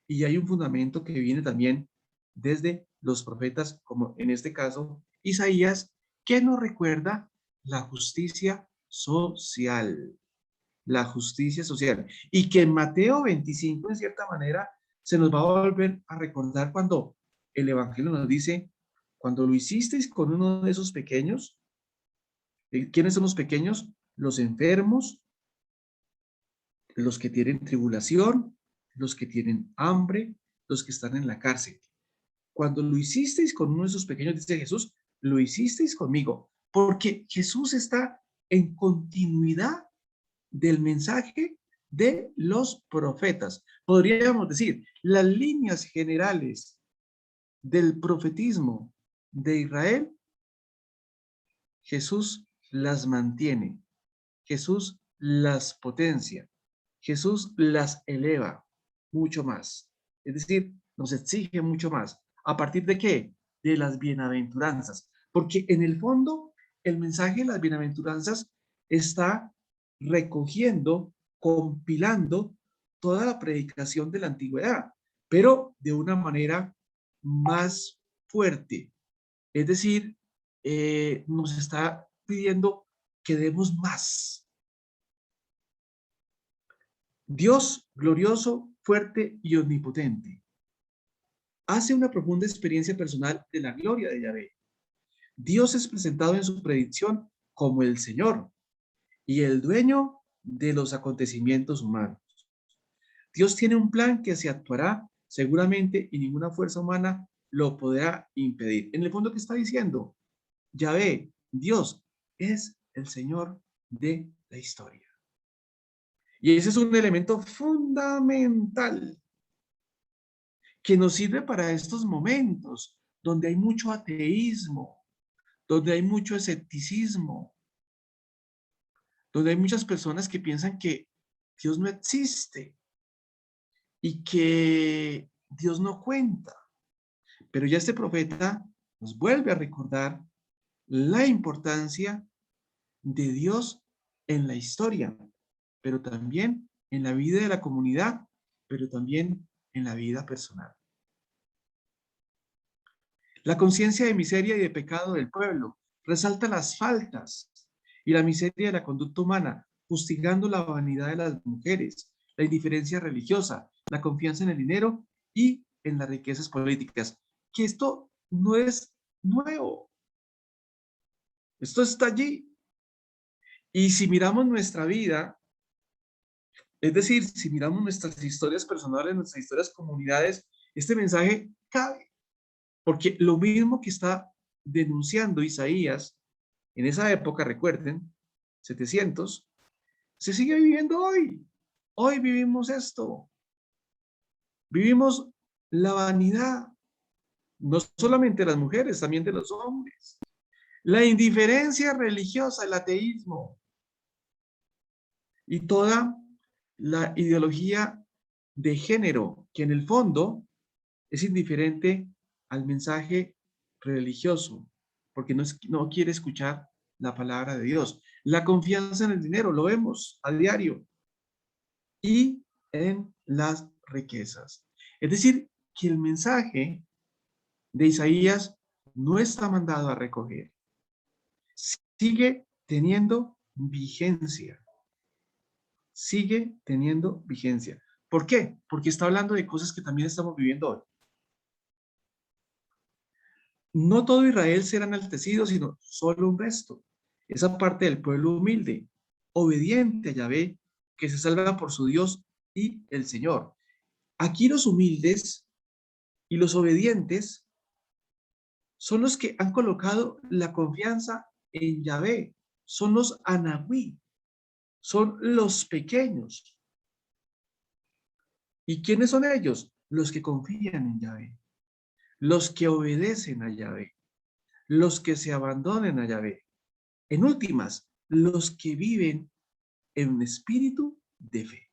y hay un fundamento que viene también desde los profetas, como en este caso Isaías, que nos recuerda la justicia social. La justicia social. Y que en Mateo 25, en cierta manera, se nos va a volver a recordar cuando el Evangelio nos dice, cuando lo hicisteis con uno de esos pequeños, ¿quiénes son los pequeños? Los enfermos, los que tienen tribulación, los que tienen hambre, los que están en la cárcel. Cuando lo hicisteis con uno de esos pequeños, dice Jesús, lo hicisteis conmigo, porque Jesús está en continuidad del mensaje de los profetas. Podríamos decir, las líneas generales del profetismo de Israel, Jesús las mantiene, Jesús las potencia, Jesús las eleva mucho más. Es decir, nos exige mucho más. ¿A partir de qué? De las bienaventuranzas. Porque en el fondo, el mensaje de las bienaventuranzas está recogiendo, compilando toda la predicación de la antigüedad, pero de una manera más fuerte. Es decir, nos está pidiendo que demos más. Dios glorioso, fuerte y omnipotente hace una profunda experiencia personal de la gloria de Yahvé. Dios es presentado en su predicción como el Señor y el dueño de los acontecimientos humanos. Dios tiene un plan que se actuará seguramente y ninguna fuerza humana lo podrá impedir. En el fondo, ¿qué está diciendo? Yahvé, Dios, es el Señor de la historia. Y ese es un elemento fundamental que nos sirve para estos momentos donde hay mucho ateísmo, donde hay mucho escepticismo, donde hay muchas personas que piensan que Dios no existe y que Dios no cuenta. Pero ya este profeta nos vuelve a recordar la importancia de Dios en la historia, pero también en la vida de la comunidad, pero también en la vida personal. La conciencia de miseria y de pecado del pueblo resalta las faltas y la miseria de la conducta humana, fustigando la vanidad de las mujeres, la indiferencia religiosa, la confianza en el dinero y en las riquezas políticas. Que esto no es nuevo, esto está allí. Y si miramos nuestra vida, es decir, si miramos nuestras historias personales, nuestras historias comunidades, este mensaje cabe. Porque lo mismo que está denunciando Isaías en esa época, recuerden, 700, se sigue viviendo hoy. Hoy vivimos esto. Vivimos la vanidad, no solamente de las mujeres, también de los hombres. La indiferencia religiosa, el ateísmo y toda la ideología de género, que en el fondo es indiferente al mensaje religioso, porque no quiere escuchar la palabra de Dios. La confianza en el dinero, lo vemos a diario, y en las riquezas. Es decir, que el mensaje de Isaías no está mandado a recoger. Sigue teniendo vigencia. Sigue teniendo vigencia. ¿Por qué? Porque está hablando de cosas que también estamos viviendo hoy. No todo Israel será enaltecido, sino solo un resto. Esa parte del pueblo humilde, obediente a Yahvé, que se salva por su Dios y el Señor. Aquí los humildes y los obedientes son los que han colocado la confianza en Yahvé. Son los anahuí, son los pequeños. ¿Y quiénes son ellos? Los que confían en Yahvé, los que obedecen a Yahvé, los que se abandonen a Yahvé. En últimas, los que viven en un espíritu de fe.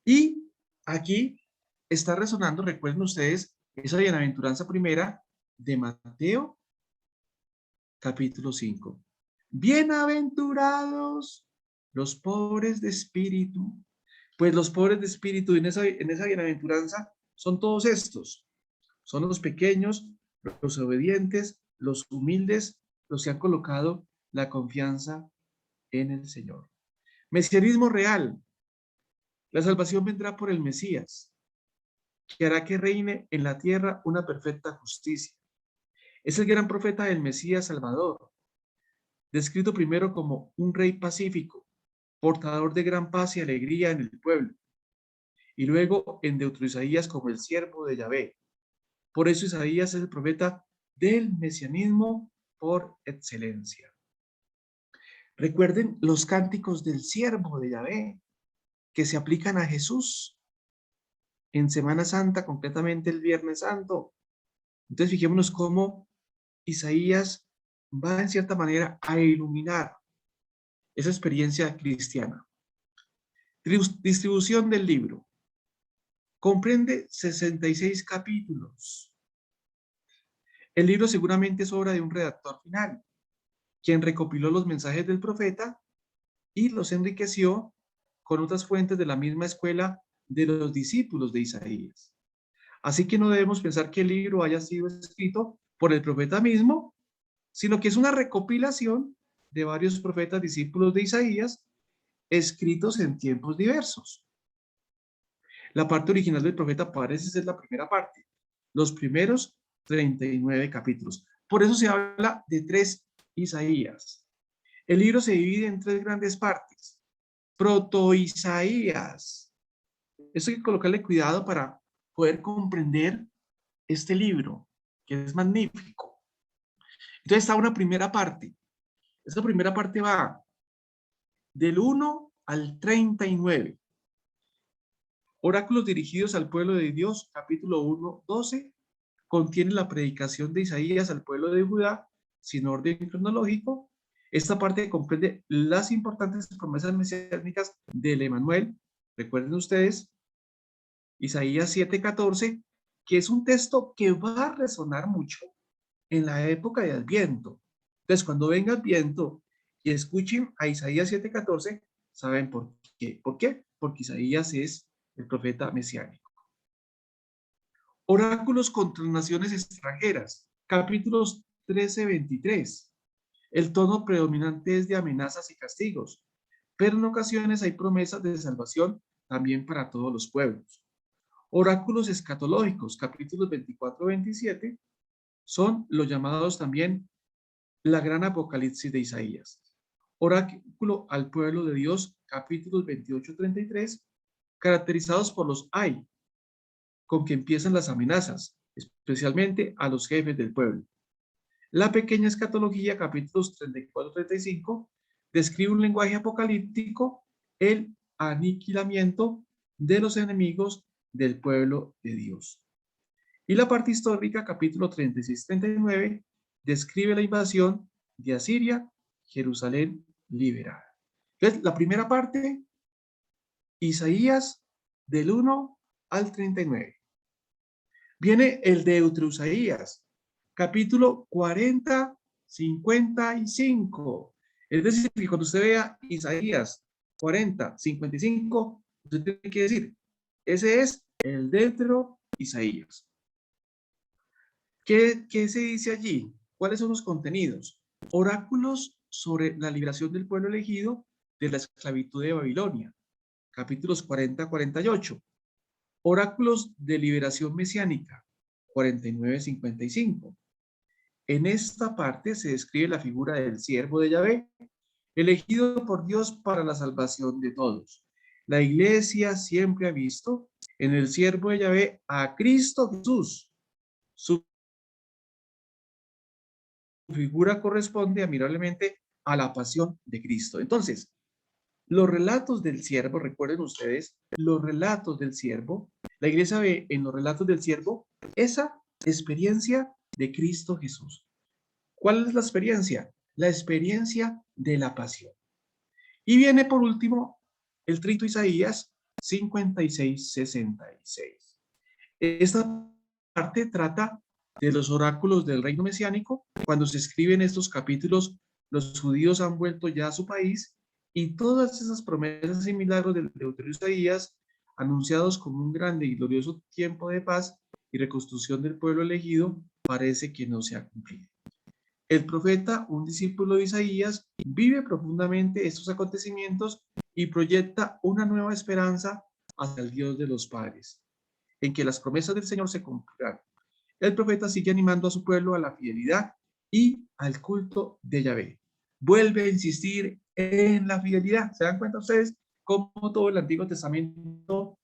Y aquí está resonando, recuerden ustedes, esa bienaventuranza primera de Mateo, capítulo 5. Bienaventurados los pobres de espíritu. Pues los pobres de espíritu en esa bienaventuranza son todos estos. Son los pequeños, los obedientes, los humildes, los que han colocado la confianza en el Señor. Mesianismo real. La salvación vendrá por el Mesías, que hará que reine en la tierra una perfecta justicia. Es el gran profeta del Mesías Salvador, descrito primero como un rey pacífico, portador de gran paz y alegría en el pueblo, y luego en Deutero-Isaías como el siervo de Yahvé. Por eso Isaías es el profeta del mesianismo por excelencia. Recuerden los cánticos del siervo de Yahvé que se aplican a Jesús en Semana Santa, completamente el Viernes Santo. Entonces fijémonos cómo Isaías va en cierta manera a iluminar esa experiencia cristiana. Distribución del libro. Comprende 66 capítulos. El libro seguramente es obra de un redactor final, quien recopiló los mensajes del profeta y los enriqueció con otras fuentes de la misma escuela de los discípulos de Isaías. Así que no debemos pensar que el libro haya sido escrito por el profeta mismo, sino que es una recopilación de varios profetas discípulos de Isaías escritos en tiempos diversos. La parte original del profeta parece ser la primera parte, los primeros 39 capítulos. Por eso se habla de 3 Isaías. El libro se divide en 3 grandes partes. Proto-Isaías. Esto hay que colocarle cuidado para poder comprender este libro, que es magnífico. Entonces está una primera parte. Esta primera parte va del 1 al 39. Oráculos dirigidos al pueblo de Dios, capítulo 1, 12, contiene la predicación de Isaías al pueblo de Judá, sin orden cronológico. Esta parte comprende las importantes promesas mesiánicas del Emanuel. Recuerden ustedes, Isaías 7:14, que es un texto que va a resonar mucho en la época de Adviento. Entonces, cuando venga Adviento y escuchen a Isaías 7:14, ¿saben por qué? ¿Por qué? Porque Isaías es el profeta mesiánico. Oráculos contra naciones extranjeras, capítulos 13-23. El tono predominante es de amenazas y castigos, pero en ocasiones hay promesas de salvación también para todos los pueblos. Oráculos escatológicos, capítulos 24-27, son los llamados también la gran apocalipsis de Isaías. Oráculo al pueblo de Dios, capítulos 28-33, caracterizados por los ay, con que empiezan las amenazas, especialmente a los jefes del pueblo. La pequeña escatología, capítulos 34-35, describe un lenguaje apocalíptico, el aniquilamiento de los enemigos del pueblo de Dios. Y la parte histórica, capítulo 36-39, describe la invasión de Asiria, Jerusalén liberada. Entonces, la primera parte, Isaías del 1 al 39. Viene el Deutero-Isaías, capítulo 40-55. Es decir, que cuando usted vea Isaías 40-55, usted tiene que decir, ese es el Deutero-Isaías. ¿Qué se dice allí? ¿Cuáles son los contenidos? Oráculos sobre la liberación del pueblo elegido de la esclavitud de Babilonia, capítulos 40-48. Oráculos de liberación mesiánica, 49-55. En esta parte se describe la figura del siervo de Yahvé, elegido por Dios para la salvación de todos. La iglesia siempre ha visto en el siervo de Yahvé a Cristo Jesús. Su figura corresponde admirablemente a la pasión de Cristo. Entonces, los relatos del siervo, recuerden ustedes, los relatos del siervo, la iglesia ve en los relatos del siervo esa experiencia de Cristo Jesús. ¿Cuál es la experiencia? La experiencia de la pasión. Y viene por último el trito Isaías 56-66. Esta parte trata de los oráculos del reino mesiánico. Cuando se escriben estos capítulos, los judíos han vuelto ya a su país y todas esas promesas y milagros del Deutero Isaías, anunciados como un grande y glorioso tiempo de paz y reconstrucción del pueblo elegido, parece que no se ha cumplido. El profeta, un discípulo de Isaías, vive profundamente estos acontecimientos y proyecta una nueva esperanza hacia el Dios de los padres, en que las promesas del Señor se cumplirán. El profeta sigue animando a su pueblo a la fidelidad y al culto de Yahvé. Vuelve a insistir en la fidelidad. ¿Se dan cuenta ustedes cómo todo el Antiguo Testamento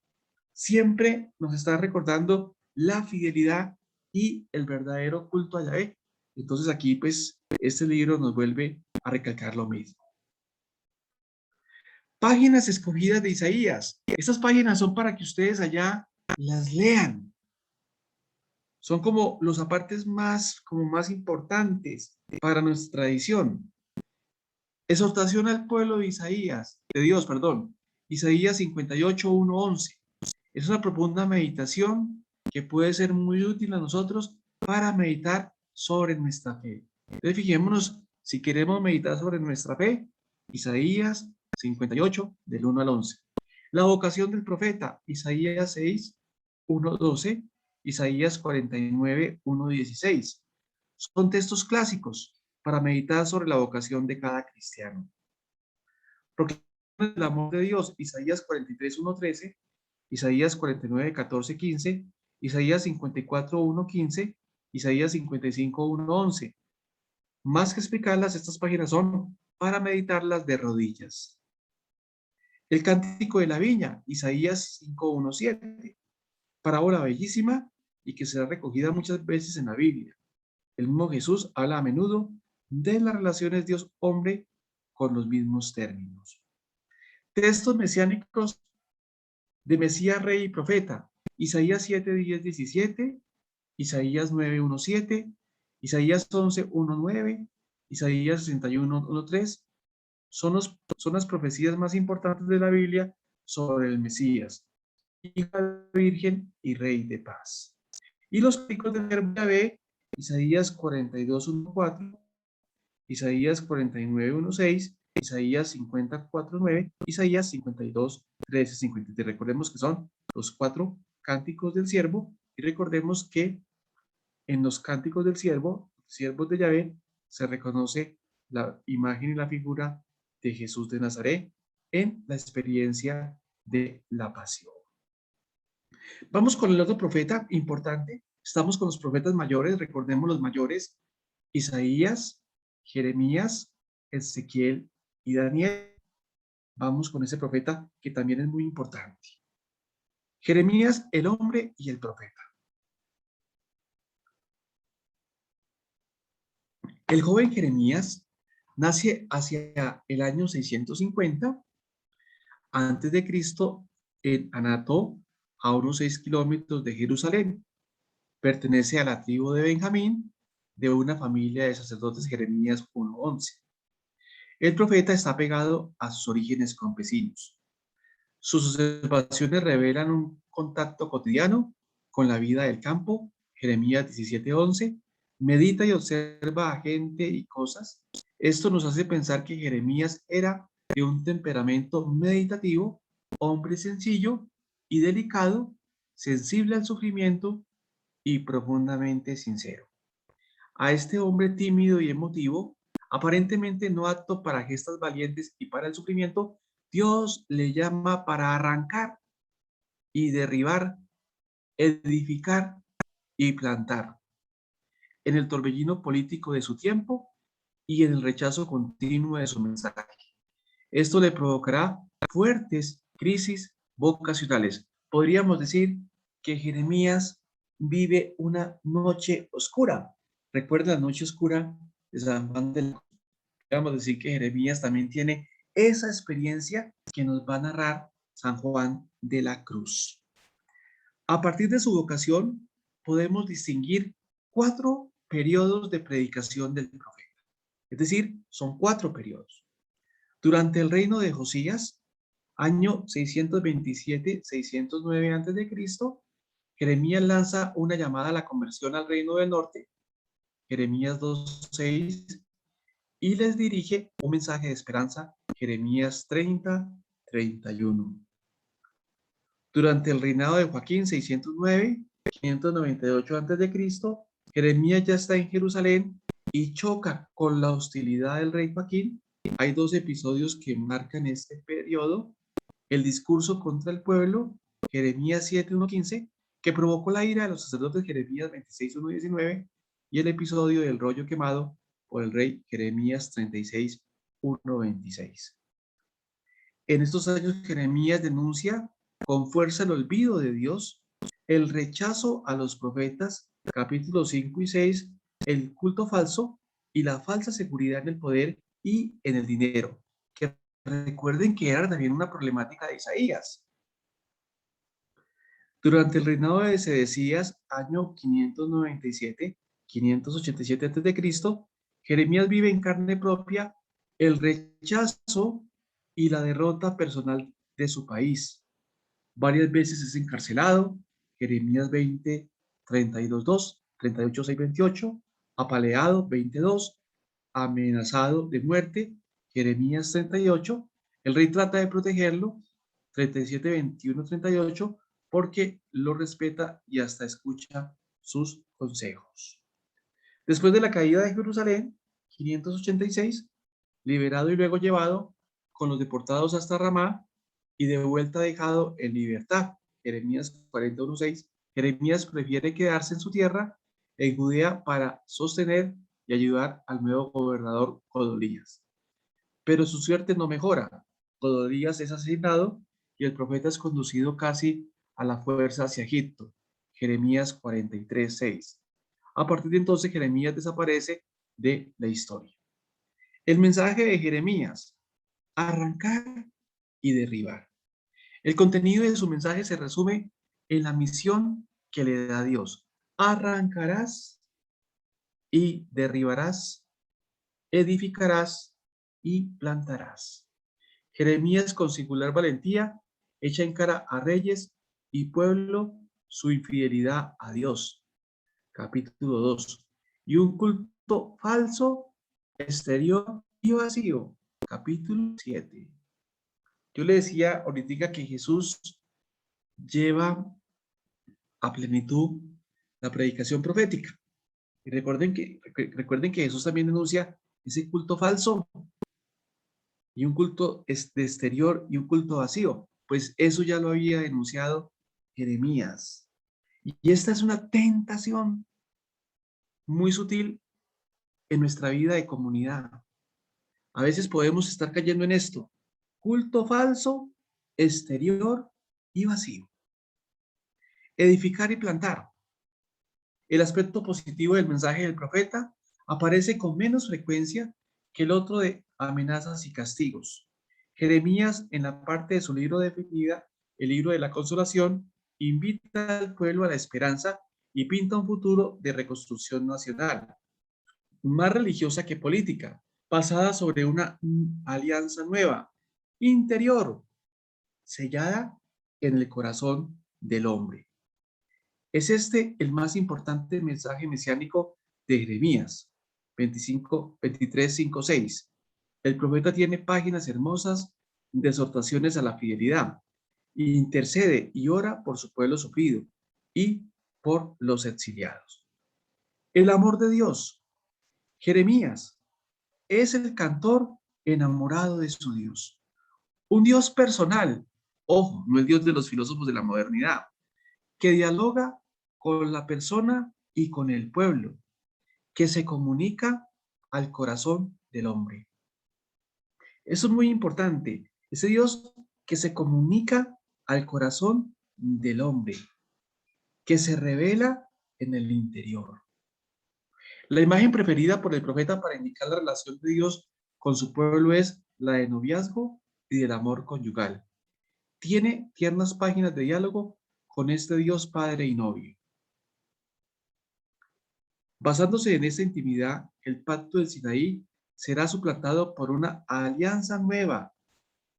siempre nos está recordando la fidelidad y el verdadero culto a Yahvé? Entonces aquí, pues, este libro nos vuelve a recalcar lo mismo. Páginas escogidas de Isaías. Estas páginas son para que ustedes allá las lean. Son como los apartes más importantes para nuestra tradición. Exhortación al pueblo de Dios, perdón. Isaías 58, 1, 11. Es una profunda meditación que puede ser muy útil a nosotros para meditar sobre nuestra fe. Entonces, fijémonos, si queremos meditar sobre nuestra fe, Isaías 58, del 1 al 11. La vocación del profeta, Isaías 6, 1, 12, Isaías 49, 1, 16. Son textos clásicos para meditar sobre la vocación de cada cristiano. Proclamación del amor de Dios, Isaías 43, 1, 13, Isaías 49, 14, 15, Isaías 54, 1, 15, Isaías 55, 1, 11. Más que explicarlas, estas páginas son para meditarlas de rodillas. El cántico de la viña, Isaías 5, 1, 7. Parábola bellísima y que será recogida muchas veces en la Biblia. El mismo Jesús habla a menudo de las relaciones Dios-hombre con los mismos términos. Textos mesiánicos de Mesías, Rey y Profeta. Isaías 7, 10, 17, Isaías 9, 1, 7, Isaías 11, 1, 9, Isaías 61, 1, 3. Son las profecías más importantes de la Biblia sobre el Mesías, hija de la Virgen y Rey de paz. Y los picos de Yahvé, Isaías 42, 1, 4, Isaías 49, 1, 6, Isaías 54, 9, Isaías 52, 13, 53. Recordemos que son los 4 cánticos del siervo y recordemos que en los cánticos del siervos de Yahvé, se reconoce la imagen y la figura de Jesús de Nazaret en la experiencia de la pasión. Vamos con el otro profeta importante. Estamos con los profetas mayores, recordemos los mayores, Isaías, Jeremías, Ezequiel y Daniel. Vamos con ese profeta que también es muy importante. Jeremías, el hombre y el profeta. El joven Jeremías nace hacia el año 650 antes de Cristo en Anató, a unos 6 kilómetros de Jerusalén. Pertenece a la tribu de Benjamín, de una familia de sacerdotes, Jeremías 1:11. El profeta está pegado a sus orígenes campesinos. Sus observaciones revelan un contacto cotidiano con la vida del campo, Jeremías 17:11. Medita y observa a gente y cosas. Esto nos hace pensar que Jeremías era de un temperamento meditativo, hombre sencillo y delicado, sensible al sufrimiento y profundamente sincero. A este hombre tímido y emotivo, aparentemente no apto para gestas valientes y para el sufrimiento, Dios le llama para arrancar y derribar, edificar y plantar. En el torbellino político de su tiempo y en el rechazo continuo de su mensaje. Esto le provocará fuertes crisis vocacionales. Podríamos decir que Jeremías vive una noche oscura. ¿Recuerda la noche oscura de San Juan de la Cruz? Podríamos decir que Jeremías también tiene esa experiencia que nos va a narrar San Juan de la Cruz. A partir de su vocación, podemos distinguir 4 periodos de predicación del profeta. Es decir, son 4 periodos. Durante el reino de Josías, año 627-609 a.C., Jeremías lanza una llamada a la conversión al reino del norte, Jeremías 2:6, y les dirige un mensaje de esperanza, Jeremías 30:31. Durante el reinado de Joaquín, 609-598 a.C., Jeremías ya está en Jerusalén y choca con la hostilidad del rey Joaquín. Hay 2 episodios que marcan este periodo. El discurso contra el pueblo, Jeremías 7:1-15, que provocó la ira de los sacerdotes, Jeremías 26:1-19, y el episodio del rollo quemado por el rey, Jeremías 36:1-26. En estos años, Jeremías denuncia con fuerza el olvido de Dios, el rechazo a los profetas, capítulos 5 y 6, el culto falso y la falsa seguridad en el poder y en el dinero, que recuerden que era también una problemática de Isaías. Durante el reinado de Sedecías, año 597, 587 a.C., Jeremías vive en carne propia el rechazo y la derrota personal de su país. Varias veces es encarcelado, Jeremías 20, 32, 38, 6, 28, apaleado, 22, amenazado de muerte, Jeremías 38, el rey trata de protegerlo, 37, 21, 38, porque lo respeta y hasta escucha sus consejos. Después de la caída de Jerusalén, 586, liberado y luego llevado con los deportados hasta Ramá y de vuelta dejado en libertad. Jeremías 41:6. Jeremías prefiere quedarse en su tierra, en Judea, para sostener y ayudar al nuevo gobernador Godolías. Pero su suerte no mejora. Godolías es asesinado y el profeta es conducido casi a la fuerza hacia Egipto. Jeremías 43:6. A partir de entonces, Jeremías desaparece de la historia. El mensaje de Jeremías: arrancar y derribar. El contenido de su mensaje se resume en la misión que le da Dios. Arrancarás y derribarás, edificarás y plantarás. Jeremías, con singular valentía, echa en cara a reyes y pueblo su infidelidad a Dios. Capítulo 2. Y un culto falso, exterior y vacío. Capítulo 7. Yo le decía ahorita que Jesús lleva a plenitud la predicación profética. Y recuerden que Jesús también denuncia ese culto falso y un culto de exterior y un culto vacío. Pues eso ya lo había denunciado Jeremías. Y esta es una tentación muy sutil en nuestra vida de comunidad. A veces podemos estar cayendo en esto: culto falso, exterior y vacío. Edificar y plantar. El aspecto positivo del mensaje del profeta aparece con menos frecuencia que el otro de amenazas y castigos. Jeremías, en la parte de su libro definida, el libro de la consolación, invita al pueblo a la esperanza y pinta un futuro de reconstrucción nacional, más religiosa que política, basada sobre una alianza nueva, interior, sellada en el corazón del hombre. Es este el más importante mensaje mesiánico de Jeremías 25, 23, 5, 6. El profeta tiene páginas hermosas de exhortaciones a la fidelidad, intercede y ora por su pueblo sufrido y por los exiliados. El amor de Dios. Jeremías es el cantor enamorado de su Dios. Un Dios personal, ojo, no el Dios de los filósofos de la modernidad, que dialoga con la persona y con el pueblo, que se comunica al corazón del hombre. Eso es muy importante, ese Dios que se comunica al corazón del hombre, que se revela en el interior. La imagen preferida por el profeta para indicar la relación de Dios con su pueblo es la de noviazgo y del amor conyugal. Tiene tiernas páginas de diálogo con este Dios padre y novio. Basándose en esta intimidad, el pacto del Sinaí será suplantado por una alianza nueva,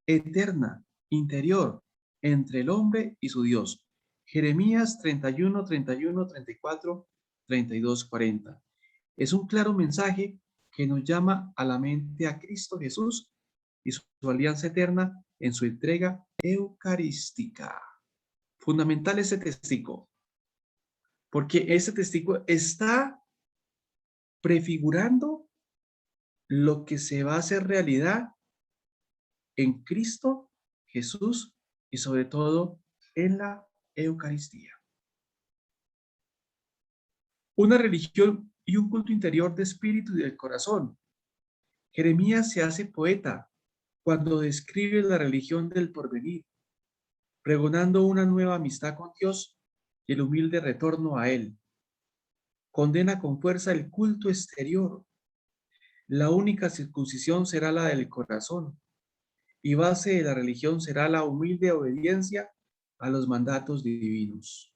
eterna, interior, entre el hombre y su Dios. Jeremías 31, 31, 34, 32, 40. Es un claro mensaje que nos llama a la mente a Cristo Jesús y su alianza eterna en su entrega eucarística. Fundamental ese testigo, porque ese testigo está prefigurando lo que se va a hacer realidad en Cristo Jesús y sobre todo en la Eucaristía. Una religión y un culto interior de espíritu y del corazón. Jeremías se hace poeta cuando describe la religión del porvenir, pregonando una nueva amistad con Dios y el humilde retorno a Él. Condena con fuerza el culto exterior. La única circuncisión será la del corazón. y base de la religión será la humilde obediencia a los mandatos divinos.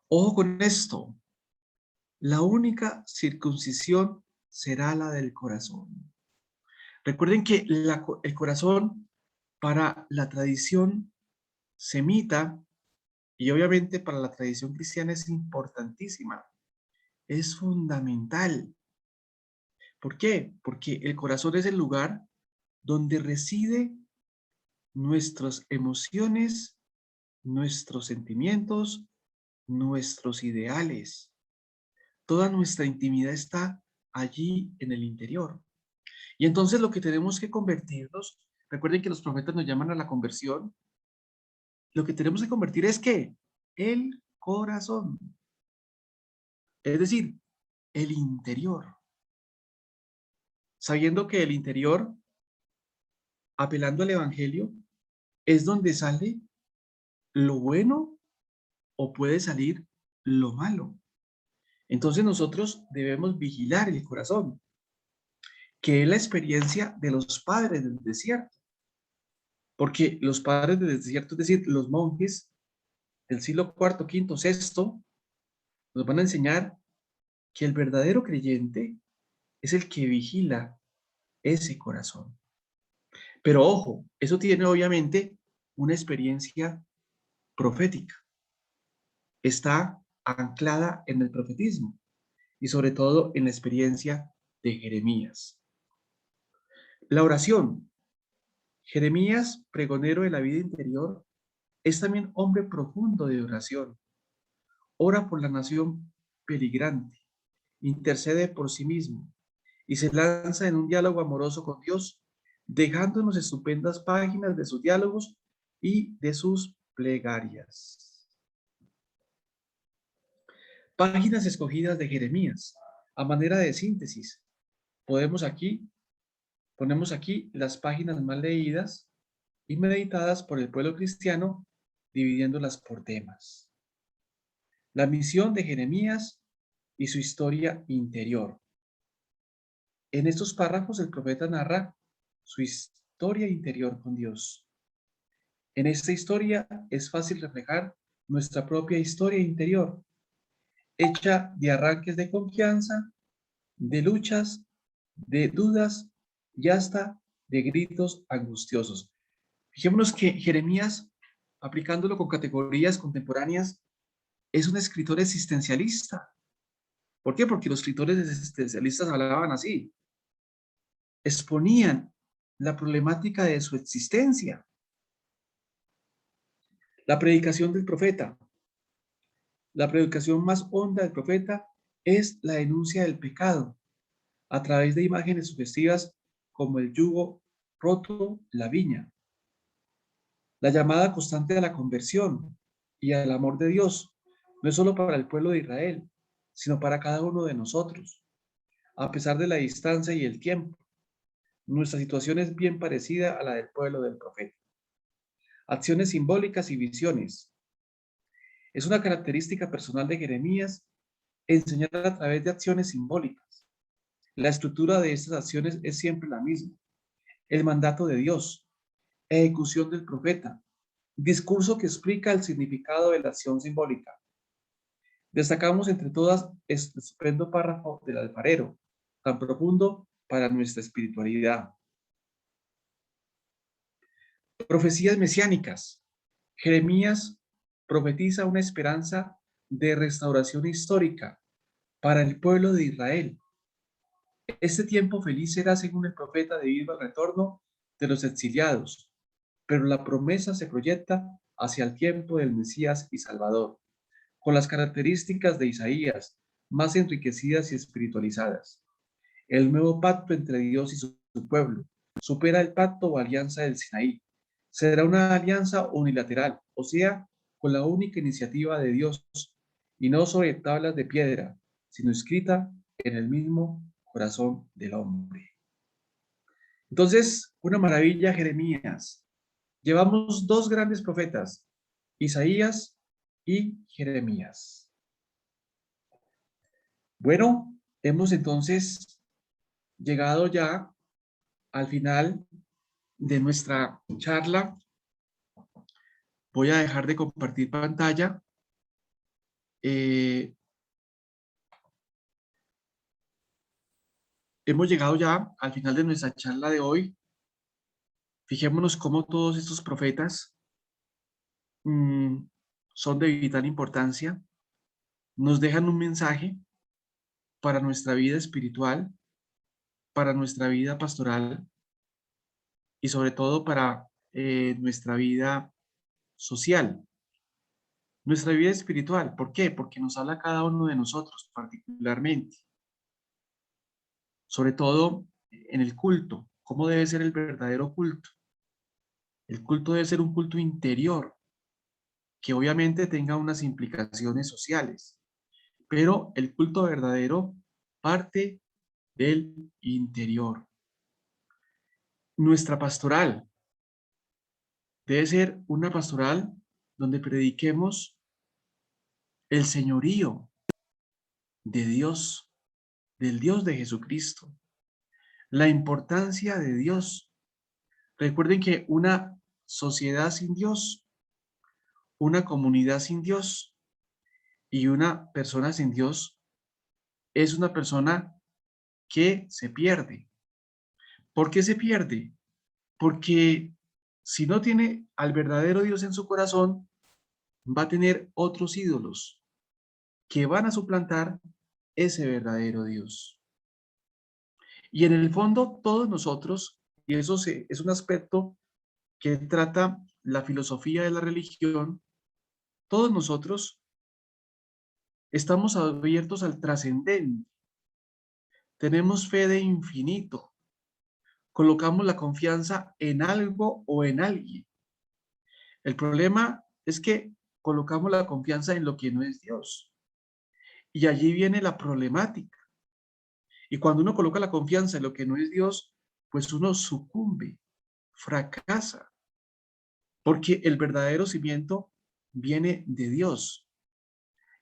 Ojo con esto, la única circuncisión será la del corazón. Recuerden que el corazón para la tradición semita y obviamente para la tradición cristiana es importantísima, es fundamental. ¿Por qué? Porque el corazón es el lugar donde reside nuestras emociones, nuestros sentimientos, nuestros ideales. Toda nuestra intimidad está allí en el interior. Y entonces lo que tenemos que convertirnos, recuerden que los profetas nos llaman a la conversión, lo que tenemos que convertir es ¿qué? El corazón, es decir, el interior. Sabiendo que el interior, apelando al evangelio, es donde sale lo bueno o puede salir lo malo. Entonces nosotros debemos vigilar el corazón, que es la experiencia de los padres del desierto. Porque los padres del desierto, es decir, los monjes del siglo IV, V, VI, nos van a enseñar que el verdadero creyente es el que vigila ese corazón. Pero ojo, eso tiene obviamente una experiencia profética. Está anclada en el profetismo y sobre todo en la experiencia de Jeremías. La oración. Jeremías, pregonero de la vida interior, es también hombre profundo de oración. Ora por la nación peligrante, intercede por sí mismo y se lanza en un diálogo amoroso con Dios, dejándonos estupendas páginas de sus diálogos y de sus plegarias. Páginas escogidas de Jeremías, a manera de síntesis. Ponemos aquí las páginas más leídas y meditadas por el pueblo cristiano, dividiéndolas por temas. La misión de Jeremías y su historia interior. En estos párrafos el profeta narra su historia interior con Dios. En esta historia es fácil reflejar nuestra propia historia interior, hecha de arranques de confianza, de luchas, de dudas y hasta de gritos angustiosos. Fijémonos que Jeremías, aplicándolo con categorías contemporáneas, es un escritor existencialista. ¿Por qué? Porque los escritores existencialistas hablaban así. Exponían la problemática de su existencia. La predicación del profeta. La predicación más honda del profeta es la denuncia del pecado a través de imágenes sugestivas como el yugo roto, la viña. La llamada constante a la conversión y al amor de Dios no es solo para el pueblo de Israel, sino para cada uno de nosotros. A pesar de la distancia y el tiempo, nuestra situación es bien parecida a la del pueblo del profeta. Acciones simbólicas y visiones. Es una característica personal de Jeremías enseñar a través de acciones simbólicas. La estructura de estas acciones es siempre la misma. El mandato de Dios, ejecución del profeta, discurso que explica el significado de la acción simbólica. Destacamos entre todas este estupendo párrafo del alfarero, tan profundo para nuestra espiritualidad. Profecías mesiánicas. Jeremías profetiza una esperanza de restauración histórica para el pueblo de Israel. Este tiempo feliz será, según el profeta, debido al retorno de los exiliados, pero la promesa se proyecta hacia el tiempo del Mesías y Salvador, con las características de Isaías, más enriquecidas y espiritualizadas. El nuevo pacto entre Dios y su pueblo supera el pacto o alianza del Sinaí. Será una alianza unilateral, o sea, con la única iniciativa de Dios y no sobre tablas de piedra, sino escrita en el mismo corazón del hombre. Entonces, una maravilla, Jeremías. Llevamos dos grandes profetas, Isaías y Jeremías. Bueno, hemos entonces llegado ya al final de nuestra charla voy a dejar de compartir pantalla. Hemos llegado ya al final de nuestra charla de hoy. Fijémonos cómo todos estos profetas son de vital importancia. Nos dejan un mensaje para nuestra vida espiritual, para nuestra vida pastoral y sobre todo para nuestra vida social, nuestra vida espiritual. ¿Por qué? Porque nos habla cada uno de nosotros particularmente, sobre todo en el culto. ¿Cómo debe ser el verdadero culto? El culto debe ser un culto interior, que obviamente tenga unas implicaciones sociales, pero el culto verdadero parte del interior. Nuestra pastoral debe ser una pastoral donde prediquemos el señorío de Dios, del Dios de Jesucristo, la importancia de Dios. Recuerden que una sociedad sin Dios, una comunidad sin Dios y una persona sin Dios es una persona que se pierde. ¿Por qué se pierde? Porque si no tiene al verdadero Dios en su corazón, va a tener otros ídolos que van a suplantar ese verdadero Dios. Y en el fondo, todos nosotros, y es un aspecto que trata la filosofía de la religión, todos nosotros estamos abiertos al trascendente, tenemos fe de infinito, colocamos la confianza en algo o en alguien. El problema es que colocamos la confianza en lo que no es Dios. Y allí viene la problemática. Y cuando uno coloca la confianza en lo que no es Dios, pues uno sucumbe, fracasa, porque el verdadero cimiento viene de Dios.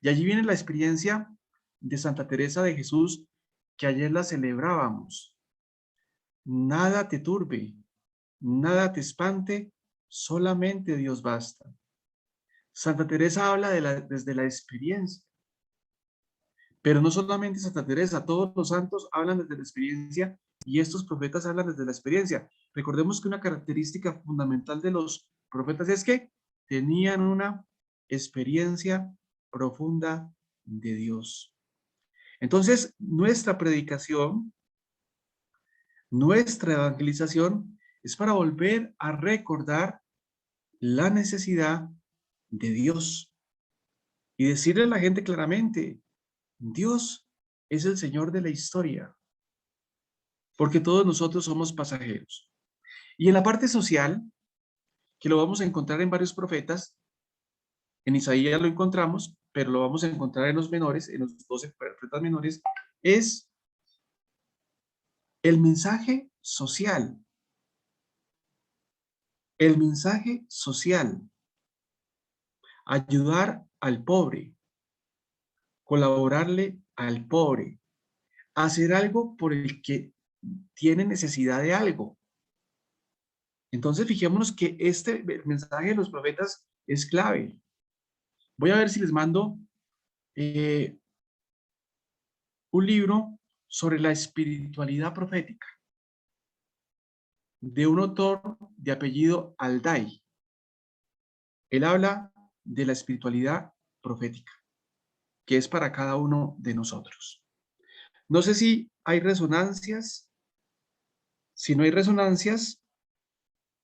Y allí viene la experiencia de Santa Teresa de Jesús, que ayer la celebrábamos. Nada te turbe, nada te espante, solamente Dios basta. Santa Teresa habla desde la experiencia, pero no solamente Santa Teresa, todos los santos hablan desde la experiencia y estos profetas hablan desde la experiencia. Recordemos que una característica fundamental de los profetas es que tenían una experiencia profunda de Dios. Entonces, nuestra predicación, nuestra evangelización es para volver a recordar la necesidad de Dios y decirle a la gente claramente, Dios es el Señor de la historia, porque todos nosotros somos pasajeros. Y en la parte social, que lo vamos a encontrar en varios profetas, en Isaías lo encontramos, pero lo vamos a encontrar en los menores, en los 12 profetas menores, es el mensaje social. El mensaje social. Ayudar al pobre, colaborarle al pobre, hacer algo por el que tiene necesidad de algo. Entonces, fijémonos que este mensaje de los profetas es clave. Voy a ver si les mando un libro sobre la espiritualidad profética de un autor de apellido Alday. Él habla de la espiritualidad profética, que es para cada uno de nosotros. No sé si hay resonancias. Si no hay resonancias,